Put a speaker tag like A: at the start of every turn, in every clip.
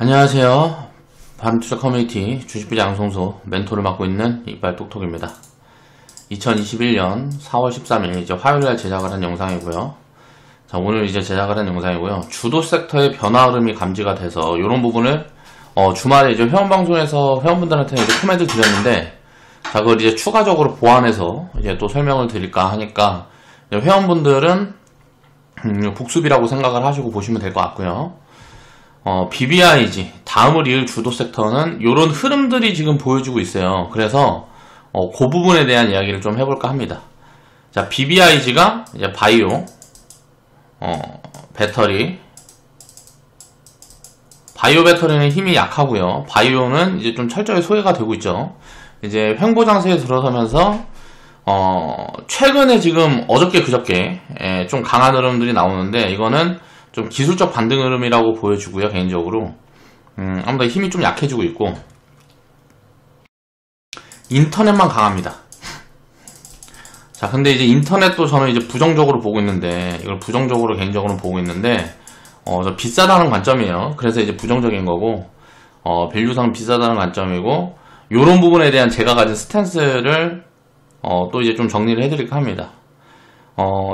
A: 안녕하세요. 반투자 커뮤니티 주식비자 양성소 멘토를 맡고 있는 이빨 톡톡입니다. 2021년 4월 13일 이제 화요일날 제작을 한 영상이고요. 자, 오늘 이제 제작을 한 영상이고요. 주도 섹터의 변화 흐름이 감지가 돼서 이런 부분을 주말에 이제 회원방송에서 회원분들한테 이제 코멘트 드렸는데, 자, 그걸 이제 추가적으로 보완해서 이제 또 설명을 드릴까 하니까 회원분들은 복습이라고 생각을 하시고 보시면 될 것 같고요. BBIG, 다음을 이을 주도 섹터는 이런 흐름들이 지금 보여주고 있어요. 그래서 그 부분에 대한 이야기를 좀 해볼까 합니다. 자, BBIG가 이제 바이오, 배터리, 바이오 배터리는 힘이 약하고요. 바이오는 이제 좀 철저히 소외가 되고 있죠. 이제 횡보장세에 들어서면서 최근에 지금 어저께 그저께 좀 강한 흐름들이 나오는데, 이거는 좀 기술적 반등 흐름이라고 보여주고요. 개인적으로 아무래도 힘이 좀 약해지고 있고, 인터넷만 강합니다. 자, 근데 이제 인터넷도 저는 이제 부정적으로 보고 있는데, 이걸 부정적으로 개인적으로 보고 있는데, 저 비싸다는 관점이에요. 그래서 이제 부정적인 거고, 밸류상 비싸다는 관점이고, 요런 부분에 대한 제가 가진 스탠스를 또 이제 좀 정리를 해드릴까 합니다.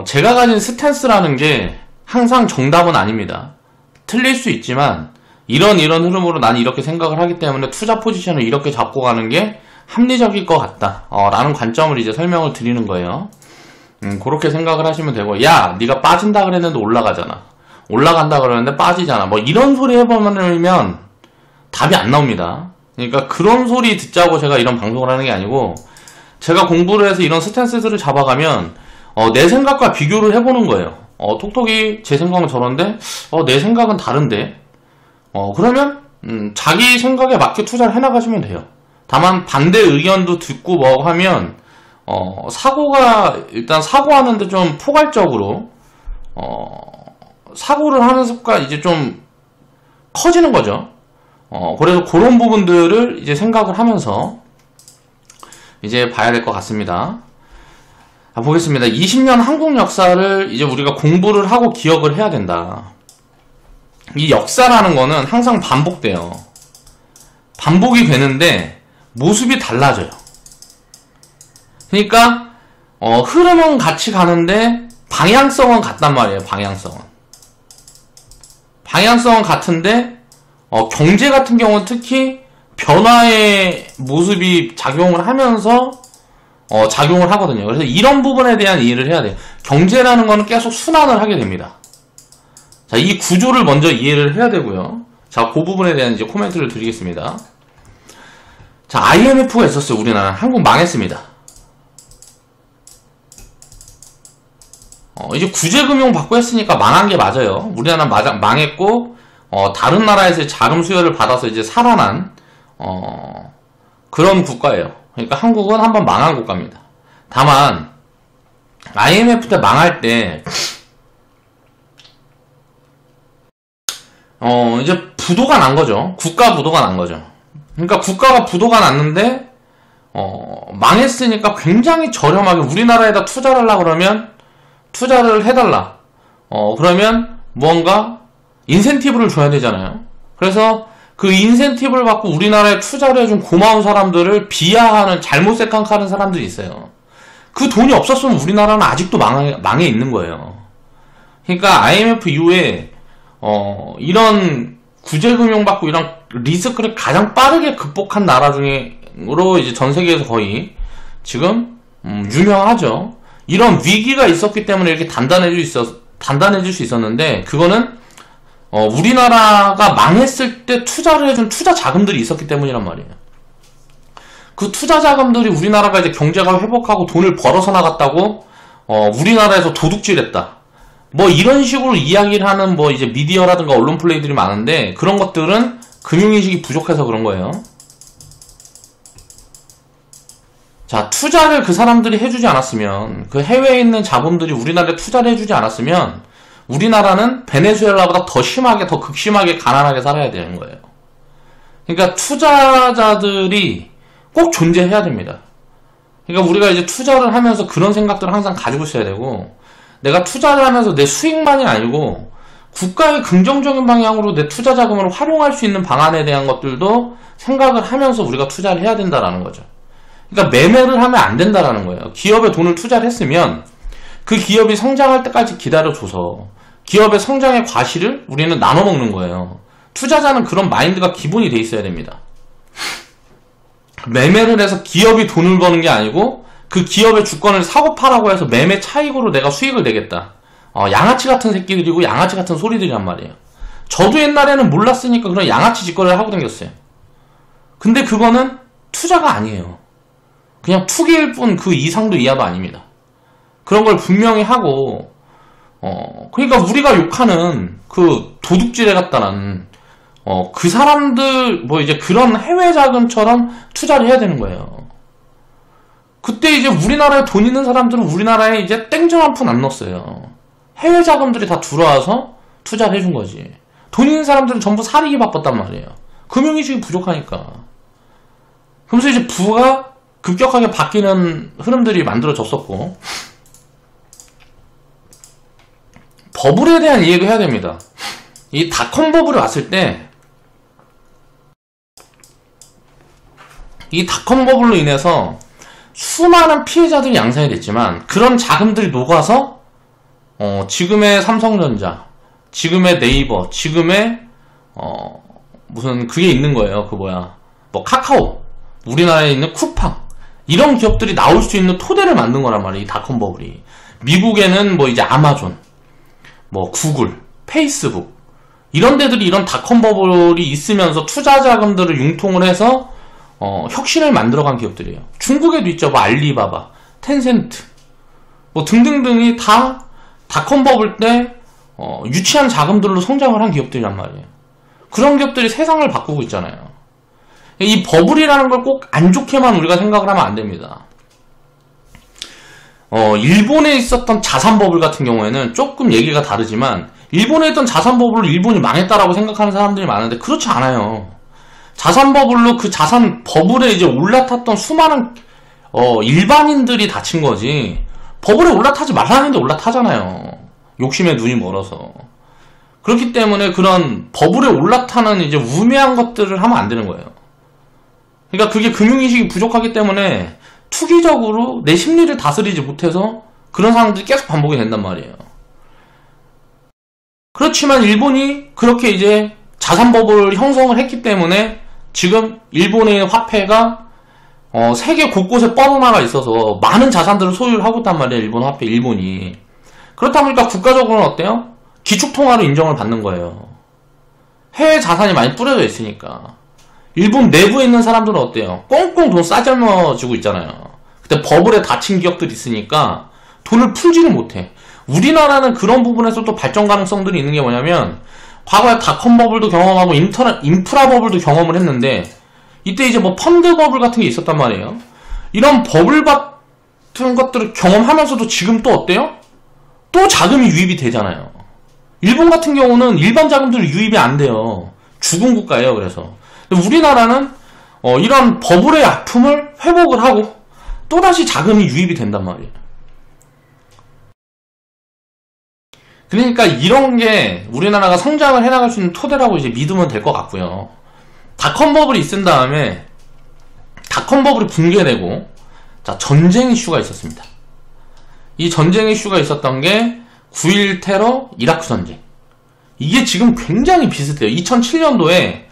A: 제가 가진 스탠스라는 게 항상 정답은 아닙니다. 틀릴 수 있지만 이런 흐름으로 난 이렇게 생각을 하기 때문에 투자 포지션을 이렇게 잡고 가는 게 합리적일 것 같다 라는 관점을 이제 설명을 드리는 거예요. 그렇게 생각을 하시면 되고, 야, 네가 빠진다 그랬는데 올라가잖아, 올라간다 그러는데 빠지잖아, 뭐 이런 소리 해보면 답이 안 나옵니다. 그러니까 그런 소리 듣자고 제가 이런 방송을 하는 게 아니고, 제가 공부를 해서 이런 스탠스를 잡아가면 내 생각과 비교를 해보는 거예요. 톡톡이 제 생각은 저런데 내 생각은 다른데, 그러면 자기 생각에 맞게 투자를 해나가시면 돼요. 다만 반대 의견도 듣고 뭐 하면 일단 사고하는데 좀 포괄적으로 사고를 하는 습관 이제 좀 커지는 거죠. 그래서 그런 부분들을 이제 생각을 하면서 이제 봐야 될 것 같습니다. 보겠습니다. 20년 한국 역사를 이제 우리가 공부를 하고 기억을 해야 된다. 이 역사라는 거는 항상 반복돼요. 반복이 되는데 모습이 달라져요. 그러니까 흐름은 같이 가는데 방향성은 같단 말이에요. 방향성은 같은데 경제 같은 경우는 특히 변화의 모습이 작용을 하면서 작용을 하거든요. 그래서 이런 부분에 대한 이해를 해야 돼요. 경제라는 거는 계속 순환을 하게 됩니다. 자, 이 구조를 먼저 이해를 해야 되고요. 자, 그 부분에 대한 이제 코멘트를 드리겠습니다. 자, IMF가 있었어요. 우리나라 한국 망했습니다. 이제 구제금융 받고 했으니까 망한 게 맞아요. 우리나라는 망했고, 다른 나라에서 자금 수혈을 받아서 이제 살아난 그런 국가예요. 그러니까 한국은 한번 망한 국가입니다. 다만 IMF 때 망할 때 이제 부도가 난 거죠. 국가 부도가 난 거죠. 그러니까 국가가 부도가 났는데 망했으니까 굉장히 저렴하게 우리나라에다 투자를 하려고 그러면 투자를 해달라. 그러면 뭔가 인센티브를 줘야 되잖아요. 그래서 그 인센티브를 받고 우리나라에 투자를 해준 고마운 사람들을 비하하는, 잘못 생각하는 사람들이 있어요. 그 돈이 없었으면 우리나라는 아직도 망해 있는 거예요. 그러니까 IMF 이후에 이런 구제금융 받고 이런 리스크를 가장 빠르게 극복한 나라 중으로 이제 전 세계에서 거의 지금 유명하죠. 이런 위기가 있었기 때문에 이렇게 단단해질 수 있었는데, 그거는 우리나라가 망했을 때 투자를 해준 투자 자금들이 있었기 때문이란 말이에요. 그 투자 자금들이 우리나라가 이제 경제가 회복하고 돈을 벌어서 나갔다고 우리나라에서 도둑질했다, 뭐 이런 식으로 이야기를 하는 뭐 이제 미디어라든가 언론 플레이들이 많은데, 그런 것들은 금융인식이 부족해서 그런 거예요. 자, 투자를 그 사람들이 해주지 않았으면, 그 해외에 있는 자본들이 우리나라에 투자를 해주지 않았으면 우리나라는 베네수엘라보다 더 심하게, 더 극심하게 가난하게 살아야 되는 거예요. 그러니까 투자자들이 꼭 존재해야 됩니다. 그러니까 우리가 이제 투자를 하면서 그런 생각들을 항상 가지고 있어야 되고, 내가 투자를 하면서 내 수익만이 아니고 국가의 긍정적인 방향으로 내 투자 자금을 활용할 수 있는 방안에 대한 것들도 생각을 하면서 우리가 투자를 해야 된다라는 거죠. 그러니까 매매를 하면 안 된다라는 거예요. 기업에 돈을 투자를 했으면 그 기업이 성장할 때까지 기다려줘서 기업의 성장의 과실을 우리는 나눠 먹는 거예요. 투자자는 그런 마인드가 기본이 돼 있어야 됩니다. 매매를 해서 기업이 돈을 버는 게 아니고 그 기업의 주권을 사고 파라고 해서 매매 차익으로 내가 수익을 내겠다. 양아치 같은 새끼들이고 양아치 같은 소리들이란 말이에요. 저도 옛날에는 몰랐으니까 그런 양아치 짓거리를 하고 다녔어요. 근데 그거는 투자가 아니에요. 그냥 투기일 뿐 그 이상도 이하도 아닙니다. 그런 걸 분명히 하고 그러니까 우리가 욕하는 그 도둑질해 갔다는 그 사람들 뭐 이제 그런 해외 자금처럼 투자를 해야 되는 거예요. 그때 이제 우리나라에 돈 있는 사람들은 우리나라에 이제 땡전 한 푼 안 넣었어요. 해외 자금들이 다 들어와서 투자를 해준 거지. 돈 있는 사람들은 전부 사리기 바빴단 말이에요. 금융위식이 부족하니까. 그러면서 이제 부가 급격하게 바뀌는 흐름들이 만들어졌었고, 버블에 대한 이해도 해야 됩니다. 이 닷컴 버블이 왔을 때, 이 닷컴 버블로 인해서 수많은 피해자들이 양산이 됐지만 그런 자금들이 녹아서 지금의 삼성전자, 지금의 네이버, 지금의 무슨 그게 있는 거예요. 그 뭐야, 뭐 카카오, 우리나라에 있는 쿠팡, 이런 기업들이 나올 수 있는 토대를 만든 거란 말이에요. 이 닷컴 버블이. 미국에는 뭐 이제 아마존, 뭐 구글, 페이스북, 이런 데들이 이런 닷컴 버블이 있으면서 투자 자금들을 융통을 해서 혁신을 만들어간 기업들이에요. 중국에도 있죠. 뭐 알리바바, 텐센트, 뭐 등등등이 다 닷컴 버블 때 유치한 자금들로 성장을 한 기업들이란 말이에요. 그런 기업들이 세상을 바꾸고 있잖아요. 이 버블이라는 걸 꼭 안 좋게만 우리가 생각을 하면 안 됩니다. 일본에 있었던 자산 버블 같은 경우에는 조금 얘기가 다르지만, 일본에 있던 자산 버블로 일본이 망했다라고 생각하는 사람들이 많은데 그렇지 않아요. 자산 버블로 그 자산 버블에 이제 올라탔던 수많은 일반인들이 다친 거지, 버블에 올라타지 말라는데 올라타잖아요. 욕심에 눈이 멀어서. 그렇기 때문에 그런 버블에 올라타는 이제 우매한 것들을 하면 안 되는 거예요. 그러니까 그게 금융인식이 부족하기 때문에 투기적으로 내 심리를 다스리지 못해서 그런 상황들이 계속 반복이 된단 말이에요. 그렇지만 일본이 그렇게 이제 자산 버블 형성을 했기 때문에 지금 일본의 화폐가 세계 곳곳에 뻗어나가 있어서 많은 자산들을 소유를 하고 있단 말이에요. 일본 화폐, 일본이. 그렇다 보니까 국가적으로는 어때요? 기축통화로 인정을 받는 거예요. 해외 자산이 많이 뿌려져 있으니까. 일본 내부에 있는 사람들은 어때요? 꽁꽁 돈 싸잘머지고 있잖아요. 그때 버블에 닫힌 기업들이 있으니까 돈을 풀지를 못해. 우리나라는 그런 부분에서 또 발전 가능성들이 있는 게 뭐냐면, 과거에 닷컴 버블도 경험하고 인프라 버블도 경험을 했는데, 이때 이제 뭐 펀드 버블 같은 게 있었단 말이에요. 이런 버블 같은 것들을 경험하면서도 지금 또 어때요? 또 자금이 유입이 되잖아요. 일본 같은 경우는 일반 자금들이 유입이 안 돼요. 죽은 국가예요. 그래서 우리나라는 이런 버블의 아픔을 회복을 하고 또다시 자금이 유입이 된단 말이에요. 그러니까 이런 게 우리나라가 성장을 해나갈 수 있는 토대라고 이제 믿으면 될 것 같고요. 닷컴 버블이 있은 다음에 닷컴 버블이 붕괴되고, 자, 전쟁 이슈가 있었습니다. 이 전쟁 이슈가 있었던 게 9.1 테러, 이라크 전쟁. 이게 지금 굉장히 비슷해요. 2007년도에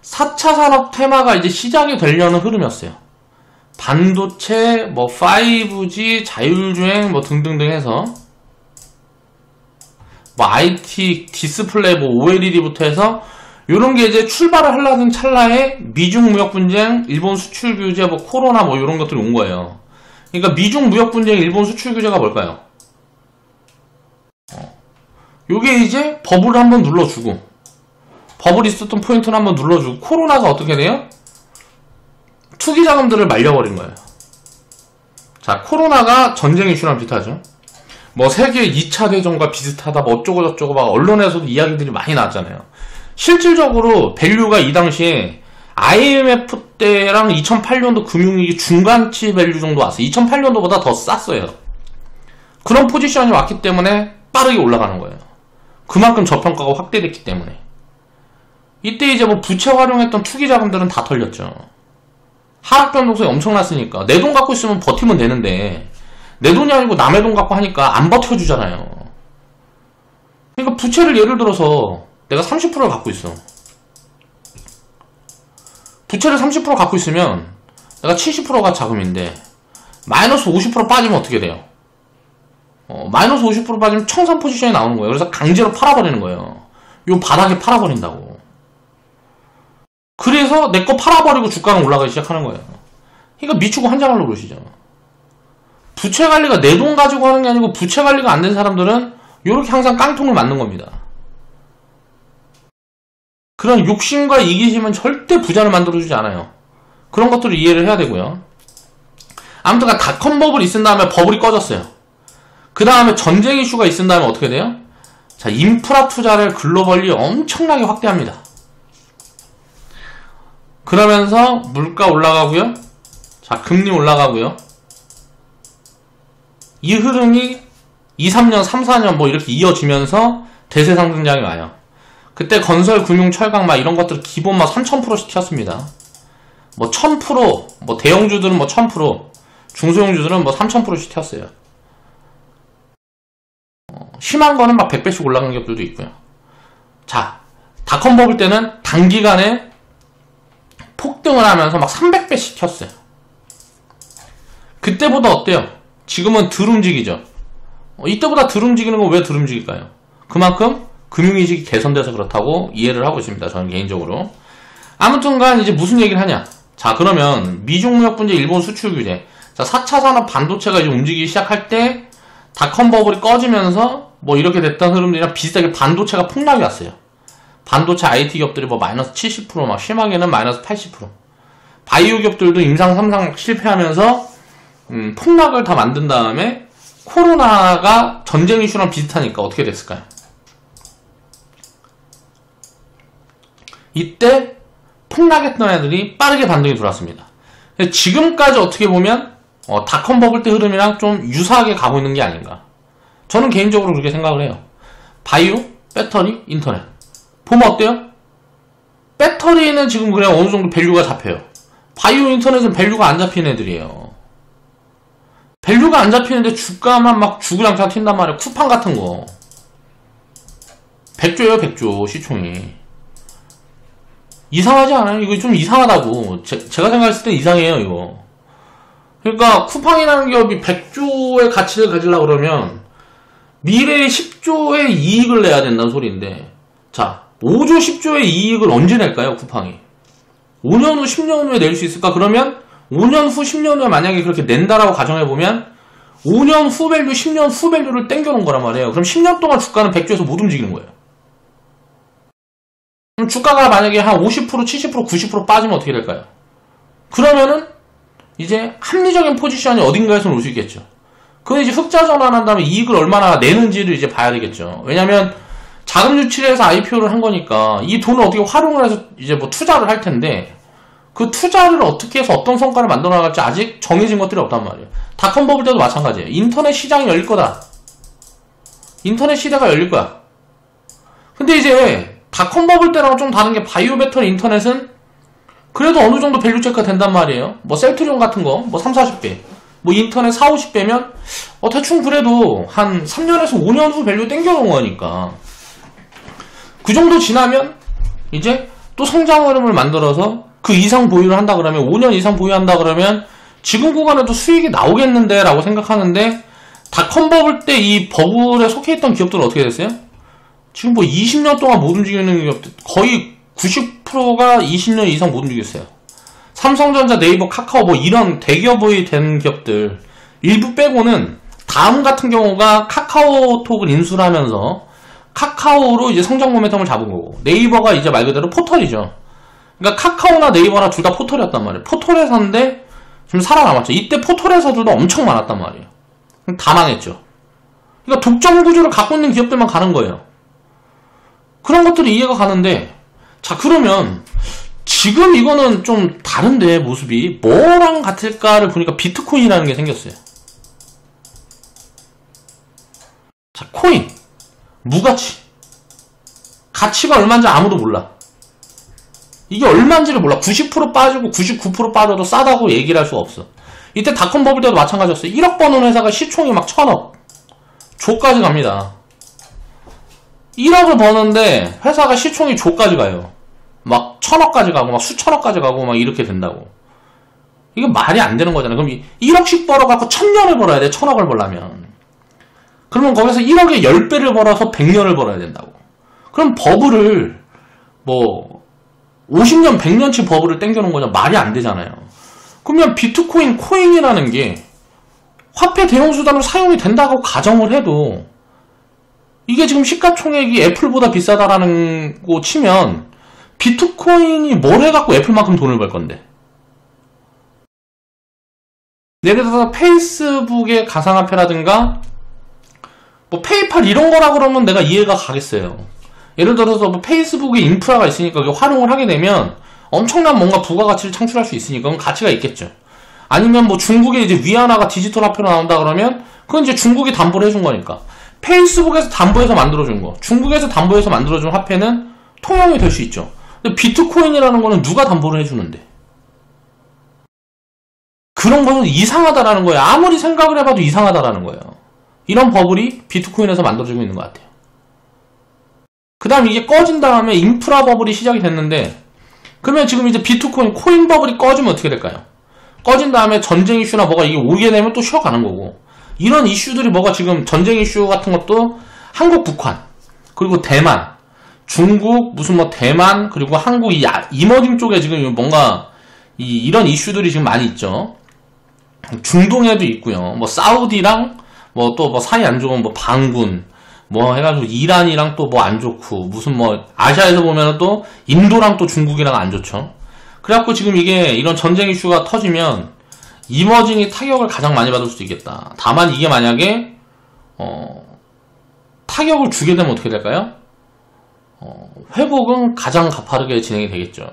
A: 4차 산업 테마가 이제 시작이 되려는 흐름이었어요. 반도체, 뭐 5G, 자율주행 뭐 등등등 해서 뭐 IT, 디스플레이, 뭐 OLED부터 해서 요런 게 이제 출발을 하려는 찰나에 미중 무역 분쟁, 일본 수출 규제, 뭐 코로나 뭐 요런 것들이 온 거예요. 그러니까 미중 무역 분쟁, 일본 수출 규제가 뭘까요? 요게 이제 버블을 한번 눌러주고, 버블이 있었던 포인트를 한번 눌러주고, 코로나가 어떻게 돼요? 투기 자금들을 말려버린 거예요. 자, 코로나가 전쟁 이슈랑 비슷하죠. 뭐 세계 2차 대전과 비슷하다, 뭐 어쩌고 저쩌고 막 언론에서도 이야기들이 많이 나왔잖아요. 실질적으로 밸류가 이 당시에 IMF 때랑 2008년도 금융위기 중간치 밸류 정도 왔어요. 2008년도보다 더 쌌어요. 그런 포지션이 왔기 때문에 빠르게 올라가는 거예요. 그만큼 저평가가 확대됐기 때문에. 이때 이제 뭐 부채 활용했던 투기 자금들은 다 털렸죠. 하락 변동성이 엄청났으니까 내 돈 갖고 있으면 버티면 되는데 내 돈이 아니고 남의 돈 갖고 하니까 안 버텨주잖아요. 그러니까 부채를 예를 들어서 내가 30%를 갖고 있어. 부채를 30% 갖고 있으면 내가 70%가 자금인데 마이너스 50% 빠지면 어떻게 돼요? 마이너스 50% 빠지면 청산 포지션이 나오는 거예요. 그래서 강제로 팔아버리는 거예요. 요 바닥에 팔아버린다고. 그래서 내 거 팔아버리고 주가는 올라가기 시작하는 거예요. 그러니까 미치고 환장하려고 그러시죠. 부채 관리가 내 돈 가지고 하는 게 아니고 부채 관리가 안 된 사람들은 요렇게 항상 깡통을 맞는 겁니다. 그런 욕심과 이기심은 절대 부자를 만들어주지 않아요. 그런 것들을 이해를 해야 되고요. 아무튼 닷컴 버블이 있은 다음에 버블이 꺼졌어요. 그 다음에 전쟁 이슈가 있은 다음에 어떻게 돼요? 자, 인프라 투자를 글로벌리 엄청나게 확대합니다. 그러면서 물가 올라가고요. 자, 금리 올라가고요. 이 흐름이 2, 3년, 3, 4년 뭐 이렇게 이어지면서 대세 상승장이 와요. 그때 건설, 금융, 철강 막 이런 것들 기본 막 3000%씩 튀었습니다. 뭐 1000%, 뭐 대형주들은 뭐 1000%, 중소형주들은 뭐 3000%씩 튀었어요. 심한 거는 막 100배씩 올라간 기업들도 있고요. 자, 닷컴 버블 때는 단기간에 폭등을 하면서 막 300배씩 튀었어요. 그때보다 어때요? 지금은 덜 움직이죠. 이때보다 덜 움직이는 건 왜 덜 움직일까요? 그만큼 금융인식이 개선돼서 그렇다고 이해를 하고 있습니다. 저는 개인적으로. 아무튼간 이제 무슨 얘기를 하냐. 자, 그러면 미중무역 분쟁, 일본 수출 규제. 자, 4차 산업 반도체가 이제 움직이기 시작할 때 닷컴 버블이 꺼지면서 뭐 이렇게 됐던 흐름들이랑 비슷하게 반도체가 폭락이 왔어요. 반도체 IT 기업들이 뭐 마이너스 70%, 막 심하게는 마이너스 80%. 바이오 기업들도 임상 3상 실패하면서 폭락을 다 만든 다음에 코로나가 전쟁 이슈랑 비슷하니까 어떻게 됐을까요? 이때 폭락했던 애들이 빠르게 반등이 들어왔습니다. 지금까지 어떻게 보면 닷컴 버블 때 흐름이랑 좀 유사하게 가고 있는 게 아닌가. 저는 개인적으로 그렇게 생각을 해요. 바이오, 배터리, 인터넷. 보면 어때요? 배터리는 지금 그냥 어느 정도 밸류가 잡혀요. 바이오, 인터넷은 밸류가 안 잡히는 애들이에요. 밸류가 안 잡히는데 주가만 막 죽으랑차 튄단 말이에요. 쿠팡 같은 거. 100조예요, 100조, 시총이. 이상하지 않아요? 이거 좀 이상하다고. 제가 생각했을 때 이상해요, 이거. 그러니까 쿠팡이라는 기업이 100조의 가치를 가지려고 그러면 미래에 10조의 이익을 내야 된다는 소리인데, 자, 5조 10조의 이익을 언제 낼까요, 쿠팡이? 5년 후, 10년 후에 낼 수 있을까? 그러면 5년 후, 10년 후에 만약에 그렇게 낸다라고 가정해보면 5년 후 밸류, 10년 후 밸류를 땡겨놓은 거란 말이에요. 그럼 10년 동안 주가는 100조에서 못 움직이는 거예요. 그럼 주가가 만약에 한 50%, 70%, 90% 빠지면 어떻게 될까요? 그러면은 이제 합리적인 포지션이 어딘가에서 올 수 있겠죠. 그건 이제 흑자 전환한 다음에 이익을 얼마나 내는지를 이제 봐야 되겠죠. 왜냐면 자금 유치해서 IPO를 한 거니까 이 돈을 어떻게 활용을 해서 이제 뭐 투자를 할 텐데 그 투자를 어떻게 해서 어떤 성과를 만들어 나갈지 아직 정해진 것들이 없단 말이에요. 닷컴 버블 때도 마찬가지예요. 인터넷 시장이 열릴 거다. 인터넷 시대가 열릴 거야. 근데 이제 닷컴 버블 때랑 좀 다른 게 바이오 배터리 인터넷은 그래도 어느 정도 밸류 체크가 된단 말이에요. 뭐 셀트리온 같은 거 뭐 3, 40배 뭐 인터넷 4, 50배면 대충 그래도 한 3년에서 5년 후 밸류 땡겨놓은 거니까 그 정도 지나면 이제 또 성장 흐름을 만들어서 그 이상 보유를 한다 그러면 5년 이상 보유한다 그러면 지금 구간에도 수익이 나오겠는데 라고 생각하는데 닷컴 버블 때 이 버블에 속해있던 기업들은 어떻게 됐어요? 지금 뭐 20년 동안 못 움직이는 기업들 거의 90%가 20년 이상 못 움직였어요. 삼성전자, 네이버, 카카오 뭐 이런 대기업이 된 기업들 일부 빼고는 다음 같은 경우가 카카오톡을 인수를 하면서 카카오로 이제 성장 모멘텀을 잡은 거고 네이버가 이제 말 그대로 포털이죠. 그러니까 카카오나 네이버나 둘 다 포털이었단 말이에요. 포털회사인데 지금 살아남았죠. 이때 포털회사들도 엄청 많았단 말이에요. 다 망했죠. 그러니까 독점 구조를 갖고 있는 기업들만 가는 거예요. 그런 것들이 이해가 가는데 자 그러면 지금 이거는 좀 다른데 모습이 뭐랑 같을까를 보니까 비트코인이라는 게 생겼어요. 자 코인 무가치 가치가 얼마인지 아무도 몰라. 이게 얼마인지를 몰라. 90% 빠지고 99% 빠져도 싸다고 얘기를 할 수가 없어. 이때 닷컴 버블 때도 마찬가지였어요. 1억 버는 회사가 시총이 막 1000억 조까지 갑니다. 1억을 버는데 회사가 시총이 조까지 가요. 막 1000억까지 가고 막 수천억까지 가고 막 이렇게 된다고. 이게 말이 안 되는 거잖아요. 그럼 1억씩 벌어갖고 1000년을 벌어야 돼. 1000억을 벌려면. 그러면 거기서 1억에 10배를 벌어서 100년을 벌어야 된다고. 그럼 버블을 뭐 50년 100년치 버블을 땡겨놓은 거죠. 말이 안 되잖아요. 그러면 비트코인 코인이라는 게 화폐 대용수단으로 사용이 된다고 가정을 해도 이게 지금 시가총액이 애플보다 비싸다라는 거 치면 비트코인이 뭘 해갖고 애플만큼 돈을 벌 건데. 예를 들어서 페이스북의 가상화폐라든가 뭐 페이팔 이런 거라 그러면 내가 이해가 가겠어요. 예를 들어서 뭐 페이스북에 인프라가 있으니까 그게 활용을 하게 되면 엄청난 뭔가 부가가치를 창출할 수 있으니까 그건 가치가 있겠죠. 아니면 뭐 중국에 이제 위안화가 디지털 화폐로 나온다 그러면 그건 이제 중국이 담보를 해준 거니까. 페이스북에서 담보해서 만들어준 거, 중국에서 담보해서 만들어준 화폐는 통용이 될 수 있죠. 근데 비트코인이라는 거는 누가 담보를 해주는데? 그런 거는 이상하다라는 거예요. 아무리 생각을 해봐도 이상하다라는 거예요. 이런 버블이 비트코인에서 만들어지고 있는 것 같아요. 그 다음 이게 꺼진 다음에 인프라 버블이 시작이 됐는데, 그러면 지금 이제 비트코인 코인 버블이 꺼지면 어떻게 될까요? 꺼진 다음에 전쟁 이슈나 뭐가 이게 오게 되면 또 쉬어가는 거고, 이런 이슈들이 뭐가 지금 전쟁 이슈 같은 것도 한국, 북한, 그리고 대만, 중국, 무슨 뭐 대만, 그리고 한국 이머징 쪽에 지금 뭔가 이런 이슈들이 지금 많이 있죠. 중동에도 있고요. 뭐 사우디랑 뭐 또 뭐 사이 안 좋은 뭐 반군 뭐 해가지고 이란이랑 또 뭐 안 좋고, 무슨 뭐 아시아에서 보면 또 인도랑 또 중국이랑 안 좋죠. 그래갖고 지금 이게 이런 전쟁 이슈가 터지면 이머징이 타격을 가장 많이 받을 수도 있겠다. 다만 이게 만약에 타격을 주게 되면 어떻게 될까요? 회복은 가장 가파르게 진행이 되겠죠.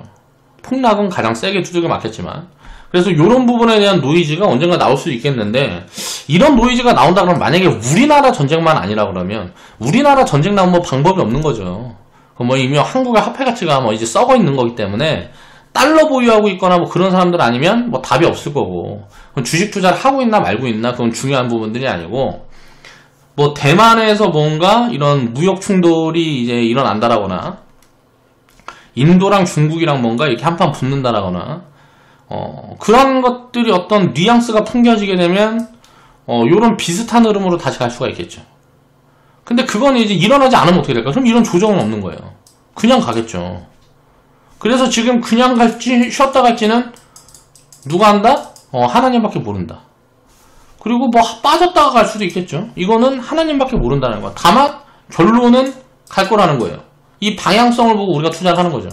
A: 폭락은 가장 세게 두들겨 맞겠지만. 그래서 이런 부분에 대한 노이즈가 언젠가 나올 수 있겠는데, 이런 노이즈가 나온다 그러면 만약에 우리나라 전쟁만 아니라 그러면 우리나라 전쟁 나오면 뭐 방법이 없는 거죠. 뭐 이미 한국의 화폐 가치가 뭐 이제 썩어 있는 거기 때문에 달러 보유하고 있거나 뭐 그런 사람들 아니면 뭐 답이 없을 거고, 그럼 주식 투자를 하고 있나 말고 있나 그건 중요한 부분들이 아니고, 뭐 대만에서 뭔가 이런 무역 충돌이 이제 일어난다라거나 인도랑 중국이랑 뭔가 이렇게 한판 붙는다라거나 그런 것들이 어떤 뉘앙스가 풍겨지게 되면 요런 비슷한 흐름으로 다시 갈 수가 있겠죠. 근데 그건 이제 일어나지 않으면 어떻게 될까? 그럼 이런 조정은 없는 거예요. 그냥 가겠죠. 그래서 지금 그냥 갈지 쉬었다 갈지는 누가 한다? 하나님밖에 모른다. 그리고 뭐 빠졌다가 갈 수도 있겠죠. 이거는 하나님밖에 모른다는 거야. 다만 결론은 갈 거라는 거예요. 이 방향성을 보고 우리가 투자를 하는 거죠.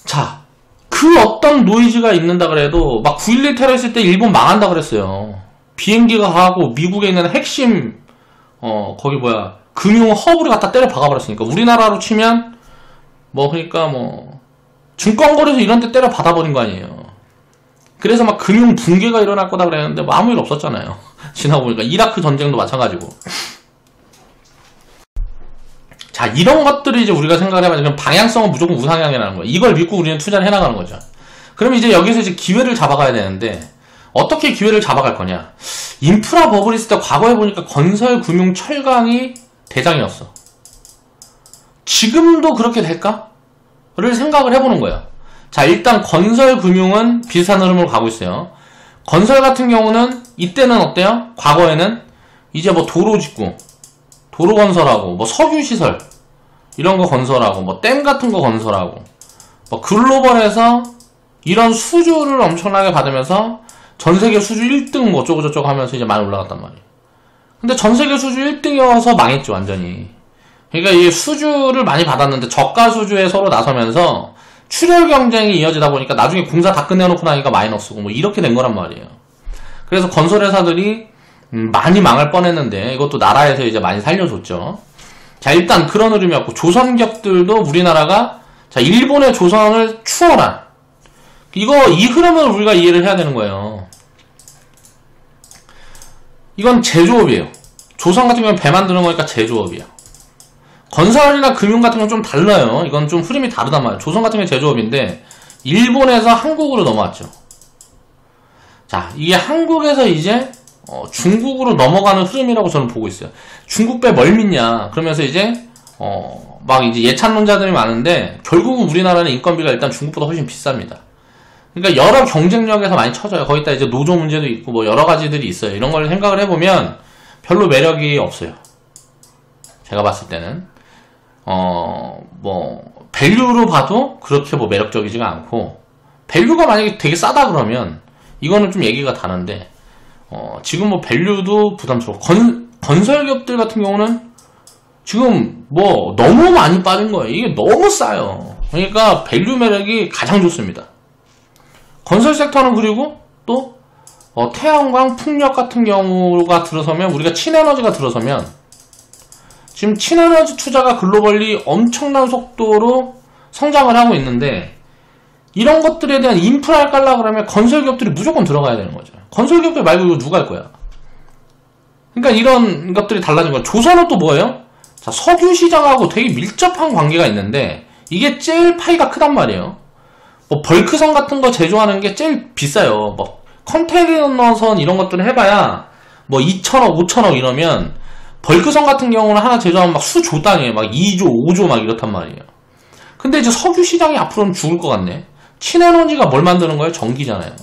A: 자, 그 어떤 노이즈가 있는다 그래도 막 9.11 테러 했을 때 일본 망한다 그랬어요. 비행기가 가고 미국에 있는 핵심 거기 뭐야 금융 허브를 갖다 때려 박아버렸으니까. 우리나라로 치면 뭐 그러니까 뭐 증권거래소 이런 데 때려 받아버린 거 아니에요. 그래서 막 금융 붕괴가 일어날 거다 그랬는데 뭐 아무 일 없었잖아요. 지나고 보니까 이라크 전쟁도 마찬가지고. 자, 이런 것들을 이제 우리가 생각을 해봐야 방향성은 무조건 우상향이라는 거예요. 이걸 믿고 우리는 투자를 해나가는 거죠. 그럼 이제 여기서 이제 기회를 잡아가야 되는데, 어떻게 기회를 잡아갈 거냐? 인프라 버블 있을 때 과거에 보니까 건설, 금융, 철강이 대장이었어. 지금도 그렇게 될까? 를 생각을 해보는 거예요. 자, 일단 건설, 금융은 비슷한 흐름으로 가고 있어요. 건설 같은 경우는 이때는 어때요? 과거에는 이제 뭐 도로 짓고, 도로 건설하고, 뭐 석유시설 이런 거 건설하고, 뭐 댐 같은 거 건설하고, 뭐 글로벌에서 이런 수주를 엄청나게 받으면서 전세계 수주 1등 뭐 어쩌고저쩌고 하면서 이제 많이 올라갔단 말이에요. 근데 전세계 수주 1등이어서 망했죠, 완전히. 그러니까 이 수주를 많이 받았는데 저가 수주에 서로 나서면서 출혈 경쟁이 이어지다 보니까 나중에 공사 다 끝내놓고 나니까 마이너스고 뭐 이렇게 된 거란 말이에요. 그래서 건설회사들이 많이 망할 뻔했는데 이것도 나라에서 이제 많이 살려줬죠. 자, 일단 그런 흐름이었고, 조선기업들도 우리나라가 자 일본의 조선을 추월한 이 흐름을 우리가 이해를 해야 되는 거예요. 이건 제조업이에요. 조선 같은 경우는 배 만드는 거니까 제조업이야. 건설이나 금융 같은 건 좀 달라요. 이건 좀 흐름이 다르단 말이에요. 조선 같은 게 제조업인데 일본에서 한국으로 넘어왔죠. 자, 이게 한국에서 이제 중국으로 넘어가는 흐름이라고 저는 보고 있어요. 중국 배 뭘 믿냐 그러면서 이제 막 이제 예찬론자들이 많은데 결국은 우리나라는 인건비가 일단 중국보다 훨씬 비쌉니다. 그러니까 여러 경쟁력에서 많이 쳐져요. 거기다 이제 노조 문제도 있고 뭐 여러 가지들이 있어요. 이런 걸 생각을 해보면 별로 매력이 없어요. 제가 봤을 때는 뭐 밸류로 봐도 그렇게 뭐 매력적이지가 않고, 밸류가 만약에 되게 싸다 그러면 이거는 좀 얘기가 다른데 지금 뭐 밸류도 부담스러워. 건설기업들 같은 경우는 지금 뭐 너무 많이 빠진 거예요. 이게 너무 싸요. 그러니까 밸류 매력이 가장 좋습니다. 건설 섹터는 그리고 또 태양광, 풍력 같은 경우가 들어서면, 우리가 친에너지가 들어서면 지금 친에너지 투자가 글로벌리 엄청난 속도로 성장을 하고 있는데, 이런 것들에 대한 인프라를 깔라 그러면 건설기업들이 무조건 들어가야 되는 거죠. 건설기업들 말고 이거 누가 할 거야? 그러니까 이런 것들이 달라진 거예요. 조선은 또 뭐예요? 자, 석유 시장하고 되게 밀접한 관계가 있는데 이게 제일 파이가 크단 말이에요. 뭐 벌크선 같은 거 제조하는 게 제일 비싸요. 뭐 컨테이너선 이런 것들을 해봐야 뭐 2천억, 5천억 이러면, 벌크선 같은 경우는 하나 제조하면 막 수조 단위에 막 2조, 5조 막 이렇단 말이에요. 근데 이제 석유 시장이 앞으로는 죽을 것 같네. 친에너지가 뭘 만드는 거예요? 전기잖아요.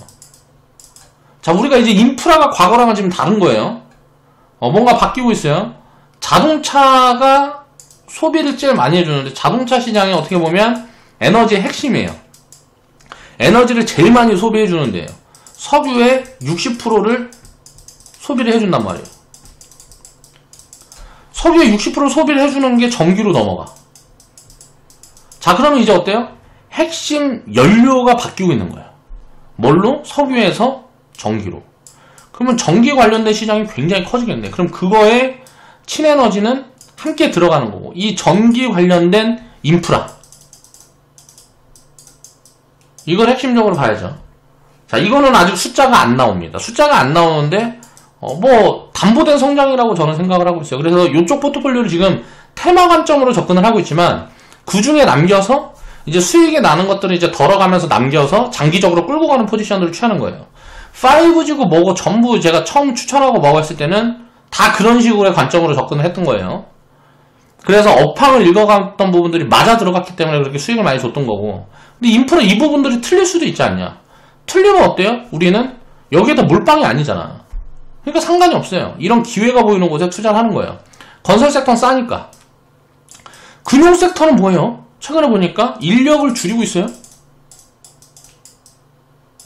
A: 자, 우리가 이제 인프라가 과거랑은 지금 다른 거예요. 뭔가 바뀌고 있어요. 자동차가 소비를 제일 많이 해주는데, 자동차 시장이 어떻게 보면 에너지의 핵심이에요. 에너지를 제일 많이 소비해주는데요. 석유의 60%를 소비를 해준단 말이에요. 석유의 60% 소비를 해주는 게 전기로 넘어가. 자, 그러면 이제 어때요? 핵심 연료가 바뀌고 있는 거예요. 뭘로? 석유에서 전기로. 그러면 전기 관련된 시장이 굉장히 커지겠네. 그럼 그거에 친에너지는 함께 들어가는 거고, 이 전기 관련된 인프라, 이걸 핵심적으로 봐야죠. 자, 이거는 아직 숫자가 안 나옵니다. 숫자가 안 나오는데 뭐 담보된 성장이라고 저는 생각을 하고 있어요. 그래서 이쪽 포트폴리오를 지금 테마 관점으로 접근을 하고 있지만, 그 중에 남겨서 이제 수익이 나는 것들을 이제 덜어가면서 남겨서 장기적으로 끌고 가는 포지션들을 취하는 거예요. 5G고 뭐고 전부 제가 처음 추천하고 뭐고 했을 때는 다 그런 식으로의 관점으로 접근을 했던 거예요. 그래서 업황을 읽어갔던 부분들이 맞아 들어갔기 때문에 그렇게 수익을 많이 줬던 거고, 근데 인프라 이 부분들이 틀릴 수도 있지 않냐. 틀리면 어때요? 우리는 여기에다 몰빵이 아니잖아. 그러니까 상관이 없어요. 이런 기회가 보이는 곳에 투자를 하는 거예요. 건설 섹터는 싸니까. 금융 섹터는 뭐예요? 최근에 보니까 인력을 줄이고 있어요.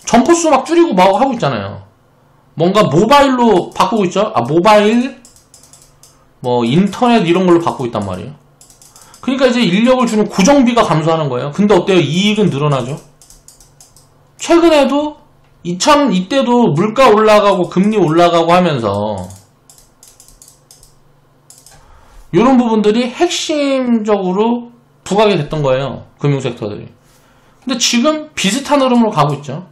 A: 점포수 막 줄이고 막 하고 있잖아요. 뭔가 모바일로 바꾸고 있죠. 모바일, 뭐 인터넷 이런 걸로 바꾸고 있단 말이에요. 그러니까 이제 인력을 주는 고정비가 감소하는 거예요. 근데 어때요? 이익은 늘어나죠. 최근에도 이때도 물가 올라가고 금리 올라가고 하면서 이런 부분들이 핵심적으로 부각이 됐던 거예요. 금융섹터들이. 근데 지금 비슷한 흐름으로 가고 있죠.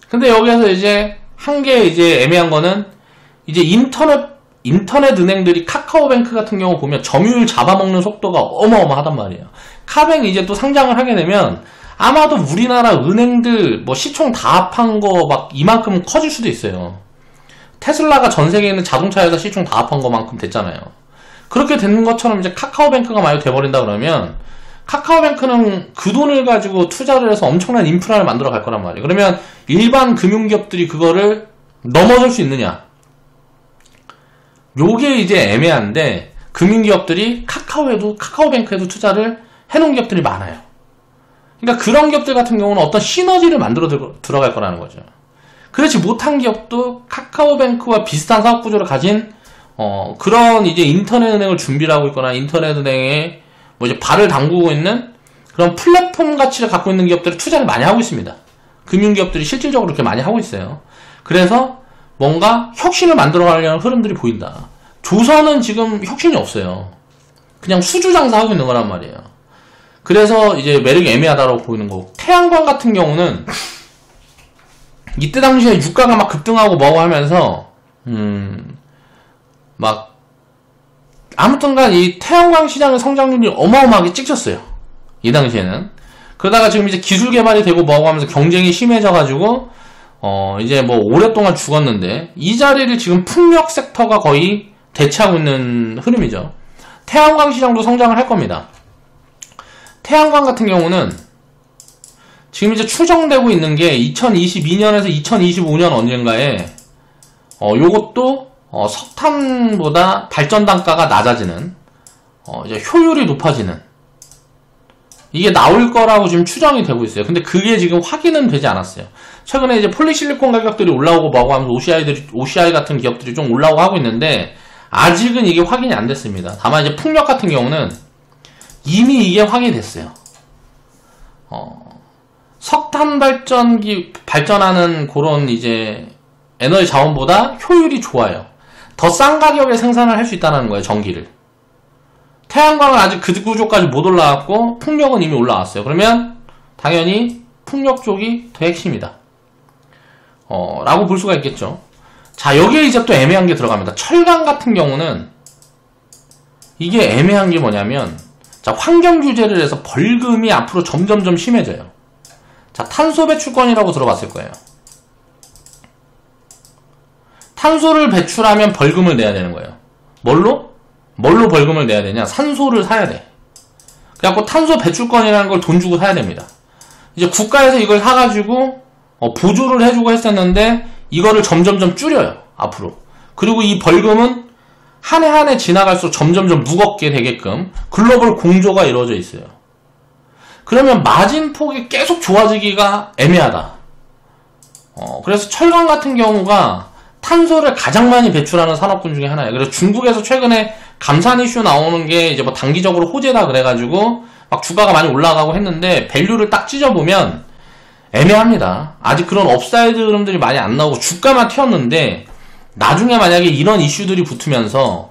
A: 근데 여기에서 이제 한 개 이제 애매한 거는, 이제 인터넷 은행들이 카카오뱅크 같은 경우 보면 점유율 잡아먹는 속도가 어마어마하단 말이에요. 카뱅 이제 또 상장을 하게 되면 아마도 우리나라 은행들 뭐 시총 다 합한 거 막 이만큼 커질 수도 있어요. 테슬라가 전 세계에 있는 자동차 회사 시총 다 합한 거만큼 됐잖아요. 그렇게 되는 것처럼 이제 카카오뱅크가 만약 돼버린다 그러면, 카카오뱅크는 그 돈을 가지고 투자를 해서 엄청난 인프라를 만들어 갈 거란 말이에요. 그러면 일반 금융기업들이 그거를 넘어설 수 있느냐? 요게 이제 애매한데, 금융기업들이 카카오뱅크에도 투자를 해놓은 기업들이 많아요. 그러니까 그런 기업들 같은 경우는 어떤 시너지를 만들어 들어갈 거라는 거죠. 그렇지 못한 기업도 카카오뱅크와 비슷한 사업 구조를 가진 그런 이제 인터넷 은행을 준비를 하고 있거나, 인터넷 은행에 뭐 이제 발을 담그고 있는 그런 플랫폼 가치를 갖고 있는 기업들이 투자를 많이 하고 있습니다. 금융기업들이 실질적으로 그렇게 많이 하고 있어요. 그래서 뭔가 혁신을 만들어 가려는 흐름들이 보인다. 조선은 지금 혁신이 없어요. 그냥 수주 장사하고 있는 거란 말이에요. 그래서 이제 매력이 애매하다고 보이는 거고, 태양광 같은 경우는 이때 당시에 유가가 막 급등하고 뭐고 하면서 막 아무튼간 이 태양광 시장의 성장률이 어마어마하게 찍혔어요. 이 당시에는. 그러다가 지금 이제 기술 개발이 되고 뭐하고 하면서 경쟁이 심해져가지고 이제 뭐 오랫동안 죽었는데 이 자리를 지금 풍력 섹터가 거의 대체하고 있는 흐름이죠. 태양광 시장도 성장을 할 겁니다. 태양광 같은 경우는 지금 이제 추정되고 있는 게 2022년에서 2025년 언젠가에 요것도 석탄보다 발전 단가가 낮아지는 이제 효율이 높아지는 이게 나올 거라고 지금 추정이 되고 있어요. 근데 그게 지금 확인은 되지 않았어요. 최근에 이제 폴리실리콘 가격들이 올라오고 뭐고 하면서 OCI 같은 기업들이 좀 올라오고 하고 있는데 아직은 이게 확인이 안 됐습니다. 다만 이제 풍력 같은 경우는 이미 이게 확인이 됐어요. 석탄 발전하는 그런 이제 에너지 자원보다 효율이 좋아요. 더 싼 가격에 생산을 할 수 있다는 거예요, 전기를. 태양광은 아직 그 구조까지 못 올라왔고 풍력은 이미 올라왔어요. 그러면 당연히 풍력 쪽이 더 핵심이다. 라고 볼 수가 있겠죠. 자, 여기에 이제 또 애매한 게 들어갑니다. 철강 같은 경우는 이게 애매한 게 뭐냐면 자, 환경 규제를 해서 벌금이 앞으로 점점점 심해져요. 자, 탄소 배출권이라고 들어봤을 거예요. 탄소를 배출하면 벌금을 내야 되는 거예요. 뭘로 벌금을 내야 되냐? 산소를 사야 돼. 그래갖고 탄소 배출권이라는 걸 돈 주고 사야 됩니다. 이제 국가에서 이걸 사가지고 보조를 해주고 했었는데 이거를 점점점 줄여요. 앞으로. 그리고 이 벌금은 한 해 한 해 지나갈수록 점점점 무겁게 되게끔 글로벌 공조가 이루어져 있어요. 그러면 마진폭이 계속 좋아지기가 애매하다. 그래서 철강 같은 경우가 탄소를 가장 많이 배출하는 산업군 중에 하나예요. 그래서 중국에서 최근에 감산 이슈 나오는 게 이제 뭐 단기적으로 호재다 그래가지고 막 주가가 많이 올라가고 했는데 밸류를 딱 찢어보면 애매합니다. 아직 그런 업사이드 흐름들이 많이 안 나오고 주가만 튀었는데 나중에 만약에 이런 이슈들이 붙으면서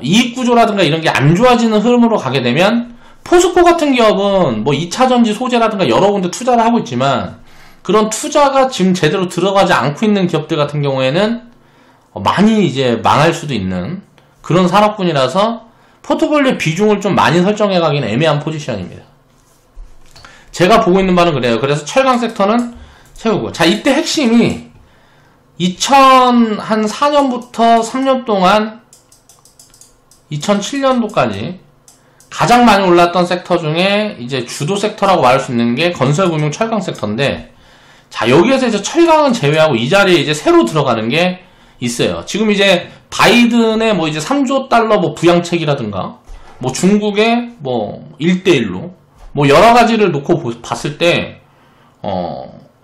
A: 이익 구조라든가 이런 게 안 좋아지는 흐름으로 가게 되면 포스코 같은 기업은 뭐 2차전지 소재라든가 여러 군데 투자를 하고 있지만 그런 투자가 지금 제대로 들어가지 않고 있는 기업들 같은 경우에는 많이 이제 망할 수도 있는 그런 산업군이라서 포트폴리오 비중을 좀 많이 설정해 가기는 애매한 포지션입니다. 제가 보고 있는 바는 그래요. 그래서 철강 섹터는 세우고. 자, 이때 핵심이 2004년부터 3년 동안 2007년도까지 가장 많이 올랐던 섹터 중에 이제 주도 섹터라고 말할 수 있는 게 건설금융 철강 섹터인데 자, 여기에서 이제 철강은 제외하고 이 자리에 이제 새로 들어가는 게 있어요. 지금 이제 바이든의 뭐 이제 3조 달러 뭐 부양책이라든가 뭐 중국의 뭐 1대1로 뭐 여러 가지를 놓고 봤을 때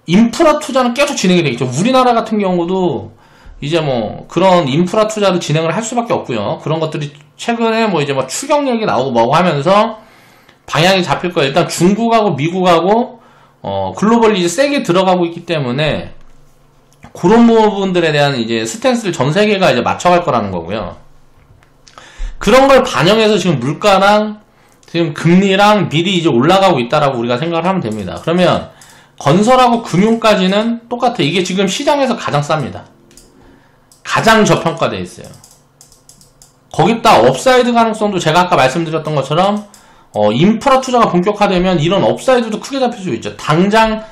A: 인프라 투자는 계속 진행이 되겠죠. 우리나라 같은 경우도 이제 뭐 그런 인프라 투자를 진행을 할 수밖에 없고요. 그런 것들이 최근에 뭐 이제 뭐 추경력이 나오고 뭐고 하면서 방향이 잡힐 거예요. 일단 중국하고 미국하고 글로벌리 이제 세게 들어가고 있기 때문에 그런 부분들에 대한 이제 스탠스를 전 세계가 이제 맞춰갈 거라는 거고요. 그런 걸 반영해서 지금 물가랑 지금 금리랑 미리 이제 올라가고 있다라고 우리가 생각을 하면 됩니다. 그러면 건설하고 금융까지는 똑같아. 이게 지금 시장에서 가장 쌉니다. 가장 저평가되어 있어요. 거기다 업사이드 가능성도 제가 아까 말씀드렸던 것처럼 인프라 투자가 본격화되면 이런 업사이드도 크게 잡힐 수 있죠. 당장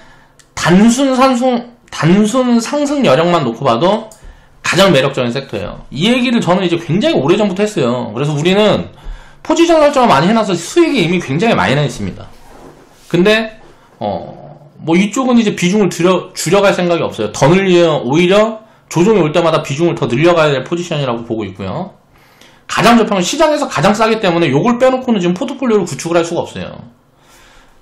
A: 단순 상승 여력만 놓고 봐도 가장 매력적인 섹터예요. 이 얘기를 저는 이제 굉장히 오래전부터 했어요. 그래서 우리는 포지션 설정을 많이 해놔서 수익이 이미 굉장히 많이 나 있습니다. 근데 뭐 이쪽은 이제 비중을 줄여갈 생각이 없어요. 더 오히려 조정이 올 때마다 비중을 더 늘려가야 될 포지션이라고 보고 있고요. 가장 저평은 시장에서 가장 싸기 때문에 요걸 빼놓고는 지금 포트폴리오를 구축을 할 수가 없어요.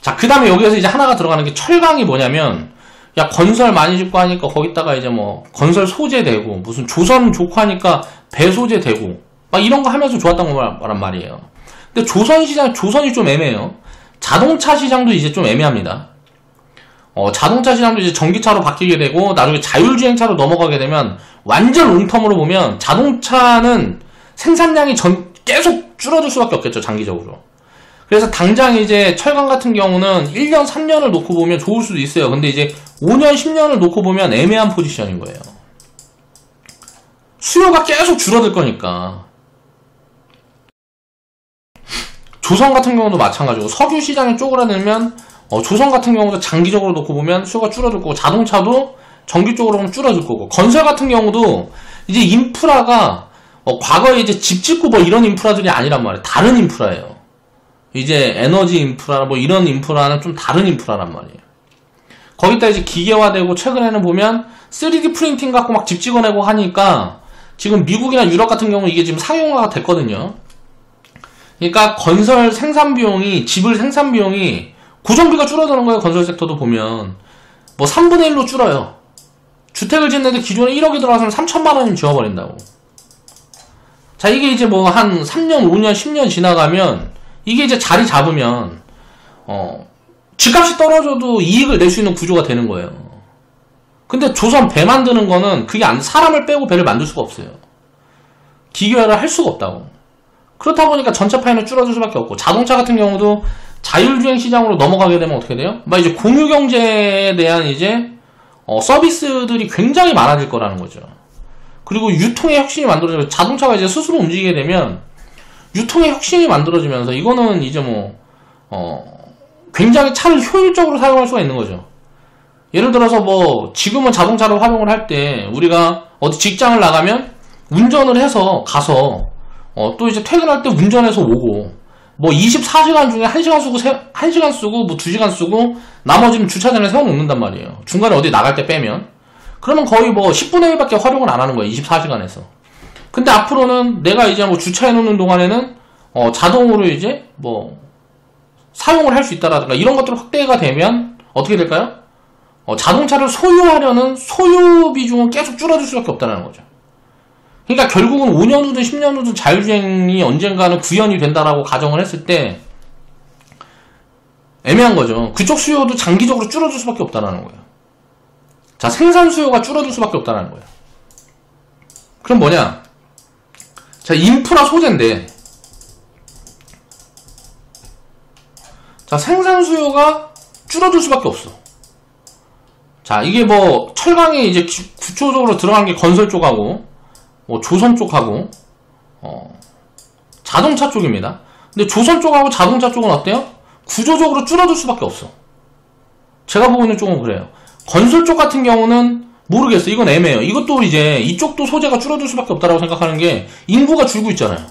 A: 자, 그 다음에 여기에서 이제 하나가 들어가는 게 철강이 뭐냐면, 야, 건설 많이 짓고 하니까 거기다가 이제 뭐, 건설 소재 되고, 무슨 조선 좋고 하니까 배 소재 되고, 막 이런 거 하면서 좋았던 거란 말이에요. 근데 조선이 좀 애매해요. 자동차 시장도 이제 좀 애매합니다. 자동차 시장도 이제 전기차로 바뀌게 되고, 나중에 자율주행차로 넘어가게 되면, 완전 롱텀으로 보면, 자동차는 생산량이 계속 줄어들 수밖에 없겠죠, 장기적으로. 그래서 당장 이제 철강 같은 경우는 1년, 3년을 놓고 보면 좋을 수도 있어요. 근데 이제 5년, 10년을 놓고 보면 애매한 포지션인 거예요. 수요가 계속 줄어들 거니까. 조선 같은 경우도 마찬가지고 석유 시장이 쪼그라들면 조선 같은 경우도 장기적으로 놓고 보면 수요가 줄어들 거고 자동차도 전기 쪽으로 보면 줄어들 거고 건설 같은 경우도 이제 인프라가 과거에 이제 집 짓고 뭐 이런 인프라들이 아니란 말이에요. 다른 인프라예요. 이제 에너지 인프라 뭐 이런 인프라는 좀 다른 인프라란 말이에요. 거기다 이제 기계화되고 최근에는 보면 3D 프린팅 갖고 막 집 찍어내고 하니까 지금 미국이나 유럽 같은 경우 이게 지금 상용화가 됐거든요. 그러니까 건설 생산 비용이 집을 생산 비용이 고정비가 줄어드는 거예요. 건설 섹터도 보면 뭐 3분의 1로 줄어요. 주택을 짓는데 기존에 1억이 들어가서는 3천만 원이면 지워버린다고. 자, 이게 이제 뭐 한 3년, 5년, 10년 지나가면 이게 이제 자리 잡으면 집값이 떨어져도 이익을 낼 수 있는 구조가 되는 거예요. 근데 조선 배 만드는 거는 그게 사람을 빼고 배를 만들 수가 없어요. 기계화를 할 수가 없다고. 그렇다 보니까 전체 파이는 줄어들 수밖에 없고 자동차 같은 경우도 자율주행 시장으로 넘어가게 되면 어떻게 돼요? 막 이제 공유경제에 대한 이제 서비스들이 굉장히 많아질 거라는 거죠. 그리고 유통의 혁신이 만들어지면 자동차가 이제 스스로 움직이게 되면 유통의 혁신이 만들어지면서 이거는 이제 뭐 굉장히 차를 효율적으로 사용할 수가 있는 거죠. 예를 들어서 뭐 지금은 자동차를 활용을 할 때 우리가 어디 직장을 나가면 운전을 해서 가서 또 이제 퇴근할 때 운전해서 오고 뭐 24시간 중에 1시간 쓰고 뭐 2시간 쓰고 나머지는 주차장에 세워놓는단 말이에요. 중간에 어디 나갈 때 빼면 그러면 거의 뭐 10분의 1밖에 활용을 안 하는 거예요. 24시간에서. 근데 앞으로는 내가 이제 뭐 주차해놓는 동안에는 자동으로 이제 뭐 사용을 할 수 있다라든가 이런 것들이 확대가 되면 어떻게 될까요? 자동차를 소유하려는 소유 비중은 계속 줄어들 수밖에 없다는 거죠. 그러니까 결국은 5년 후든 10년 후든 자율주행이 언젠가는 구현이 된다라고 가정을 했을 때 애매한 거죠. 그쪽 수요도 장기적으로 줄어들 수밖에 없다는 거예요. 자, 생산 수요가 줄어들 수밖에 없다는 거예요. 그럼 뭐냐? 자, 인프라 소재인데 자, 생산 수요가 줄어들 수밖에 없어. 자, 이게 뭐 철강이 이제 구조적으로 들어간 게 건설 쪽하고 뭐 조선 쪽하고 자동차 쪽입니다. 근데 조선 쪽하고 자동차 쪽은 어때요? 구조적으로 줄어들 수밖에 없어. 제가 보고 있는 쪽은 그래요. 건설 쪽 같은 경우는 모르겠어. 이건 애매해요. 이것도 이제 이쪽도 소재가 줄어들 수밖에 없다라고 생각하는 게 인구가 줄고 있잖아요.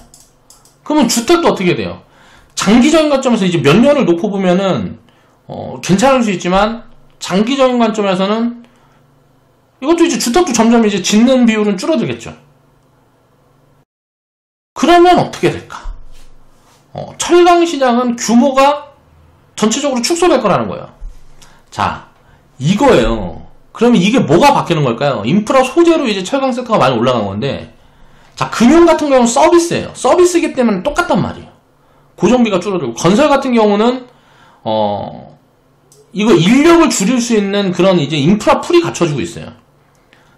A: 그러면 주택도 어떻게 돼요? 장기적인 관점에서 이제 몇 년을 놓고 보면은 괜찮을 수 있지만 장기적인 관점에서는 이것도 이제 주택도 점점 이제 짓는 비율은 줄어들겠죠. 그러면 어떻게 될까? 철강 시장은 규모가 전체적으로 축소될 거라는 거예요. 자, 이거예요. 그러면 이게 뭐가 바뀌는 걸까요? 인프라 소재로 이제 철강 섹터가 많이 올라간 건데, 자, 금융 같은 경우는 서비스예요. 서비스이기 때문에 똑같단 말이에요. 고정비가 줄어들고, 건설 같은 경우는 이거 인력을 줄일 수 있는 그런 이제 인프라 풀이 갖춰지고 있어요.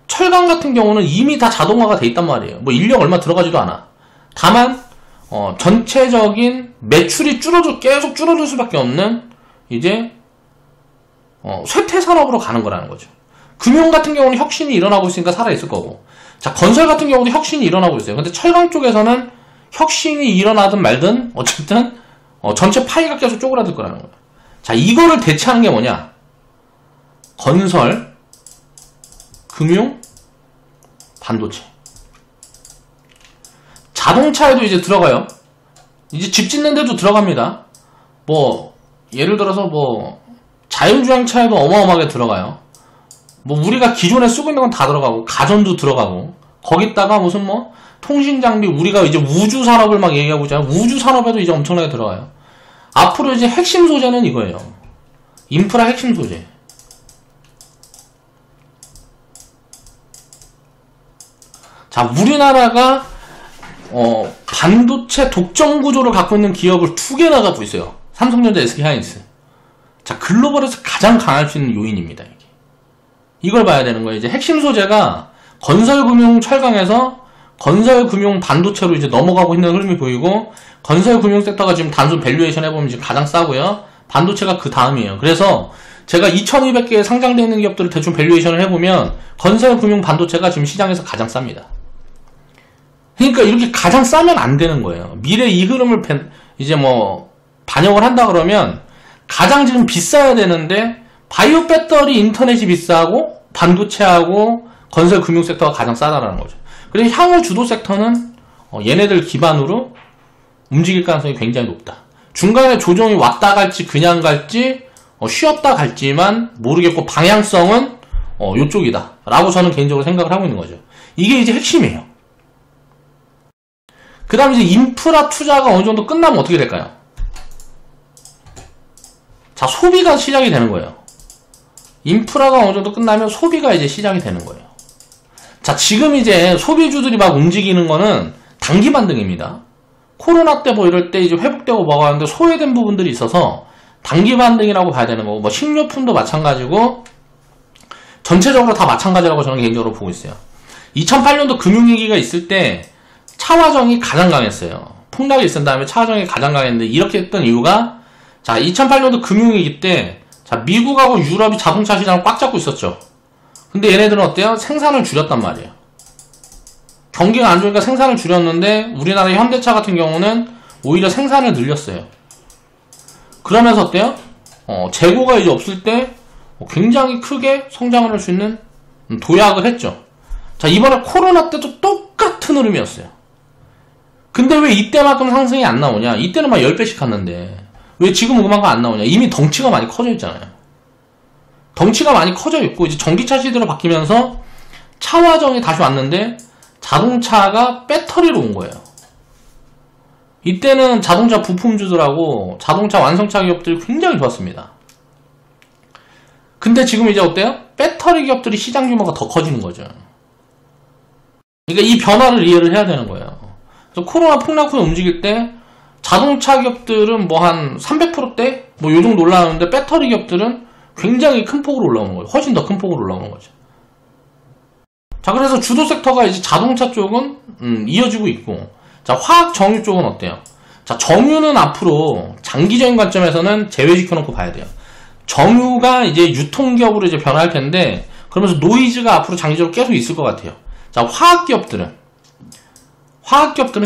A: 철강 같은 경우는 이미 다 자동화가 돼 있단 말이에요. 뭐 인력 얼마 들어가지도 않아. 다만 전체적인 매출이 계속 줄어들 수밖에 없는 이제 쇠퇴 산업으로 가는 거라는 거죠. 금융 같은 경우는 혁신이 일어나고 있으니까 살아있을 거고, 자, 건설 같은 경우도 혁신이 일어나고 있어요. 근데 철강 쪽에서는 혁신이 일어나든 말든 어쨌든 전체 파이가 계속 쪼그라들 거라는 거예요. 자, 이거를 대체하는 게 뭐냐? 건설, 금융, 반도체. 자동차에도 이제 들어가요. 이제 집 짓는 데도 들어갑니다. 뭐 예를 들어서 뭐 자율주행차에도 어마어마하게 들어가요. 뭐 우리가 기존에 쓰고 있는 건 다 들어가고, 가전도 들어가고, 거기다가 무슨 뭐 통신장비, 우리가 이제 우주산업을 막 얘기하고 있잖아요. 우주산업에도 이제 엄청나게 들어가요. 앞으로 이제 핵심 소재는 이거예요. 인프라 핵심 소재. 자, 우리나라가 반도체 독점 구조를 갖고 있는 기업을 2개나 갖고 있어요. 삼성전자, SK하이닉스. 자, 글로벌에서 가장 강할 수 있는 요인입니다. 이걸 봐야 되는 거예요. 이제 핵심 소재가 건설금융 철강에서 건설금융 반도체로 이제 넘어가고 있는 흐름이 보이고, 건설금융 섹터가 지금 단순 밸류에이션 해보면 지금 가장 싸고요. 반도체가 그 다음이에요. 그래서 제가 2200개 상장되어 있는 기업들을 대충 밸류에이션을 해보면 건설금융 반도체가 지금 시장에서 가장 쌉니다. 그러니까 이렇게 가장 싸면 안 되는 거예요. 미래 이 흐름을 이제 뭐 반영을 한다 그러면 가장 지금 비싸야 되는데 바이오 배터리 인터넷이 비싸고 반도체하고 건설 금융 섹터가 가장 싸다라는 거죠. 그래서 향후 주도 섹터는 얘네들 기반으로 움직일 가능성이 굉장히 높다. 중간에 조정이 왔다 갈지 그냥 갈지 쉬었다 갈지만 모르겠고 방향성은 요쪽이다 라고 저는 개인적으로 생각을 하고 있는 거죠. 이게 이제 핵심이에요. 그 다음에 이제 인프라 투자가 어느 정도 끝나면 어떻게 될까요? 자, 소비가 시작이 되는 거예요. 인프라가 어느 정도 끝나면 소비가 이제 시작이 되는 거예요. 자, 지금 이제 소비주들이 막 움직이는 거는 단기 반등입니다. 코로나 때 뭐 이럴 때 이제 회복되고 뭐가 하는데 소외된 부분들이 있어서 단기 반등이라고 봐야 되는 거고, 뭐 식료품도 마찬가지고 전체적으로 다 마찬가지라고 저는 개인적으로 보고 있어요. 2008년도 금융위기가 있을 때 차화정이 가장 강했어요. 폭락이 있은 다음에 차화정이 가장 강했는데 이렇게 했던 이유가, 자, 2008년도 금융위기 때 자, 미국하고 유럽이 자동차 시장을 꽉 잡고 있었죠. 근데 얘네들은 어때요? 생산을 줄였단 말이에요. 경기가 안 좋으니까 생산을 줄였는데 우리나라 현대차 같은 경우는 오히려 생산을 늘렸어요. 그러면서 어때요? 재고가 이제 없을 때 굉장히 크게 성장을 할 수 있는 도약을 했죠. 자, 이번에 코로나 때도 똑같은 흐름이었어요. 근데 왜 이때만큼 상승이 안 나오냐? 이때는 막 10배씩 갔는데 왜 지금은 그만큼 안 나오냐? 이미 덩치가 많이 커져 있잖아요. 덩치가 많이 커져 있고 이제 전기차 시대로 바뀌면서 차화정이 다시 왔는데 자동차가 배터리로 온 거예요. 이때는 자동차 부품주들하고 자동차 완성차 기업들이 굉장히 좋았습니다. 근데 지금 이제 어때요? 배터리 기업들이 시장 규모가 더 커지는 거죠. 그러니까 이 변화를 이해를 해야 되는 거예요. 그래서 코로나 폭락 후에 움직일 때 자동차 기업들은 뭐 한 300%대? 뭐 요 정도 올라오는데 배터리 기업들은 굉장히 큰 폭으로 올라오는 거예요. 훨씬 더 큰 폭으로 올라오는 거죠. 자, 그래서 주도 섹터가 이제 자동차 쪽은 이어지고 있고, 자, 화학 정유 쪽은 어때요? 자, 정유는 앞으로 장기적인 관점에서는 제외시켜놓고 봐야 돼요. 정유가 이제 유통기업으로 이제 변할 텐데, 그러면서 노이즈가 앞으로 장기적으로 계속 있을 것 같아요. 자, 화학기업들은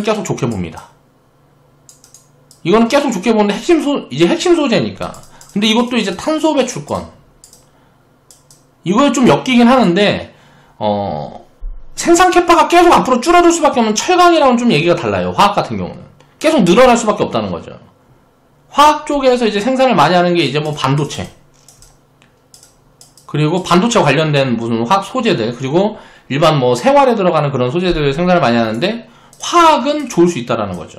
A: 계속 좋게 봅니다. 이거는 계속 좋게 보는데 이제 핵심 소재니까. 근데 이것도 이제 탄소 배출권. 이거에 좀 엮이긴 하는데, 생산 캐파가 계속 앞으로 줄어들 수밖에 없는 철강이랑은 좀 얘기가 달라요. 화학 같은 경우는. 계속 늘어날 수밖에 없다는 거죠. 화학 쪽에서 이제 생산을 많이 하는 게 이제 뭐 반도체. 그리고 반도체 관련된 무슨 화학 소재들. 그리고 일반 뭐 생활에 들어가는 그런 소재들 생산을 많이 하는데, 화학은 좋을 수 있다라는 거죠.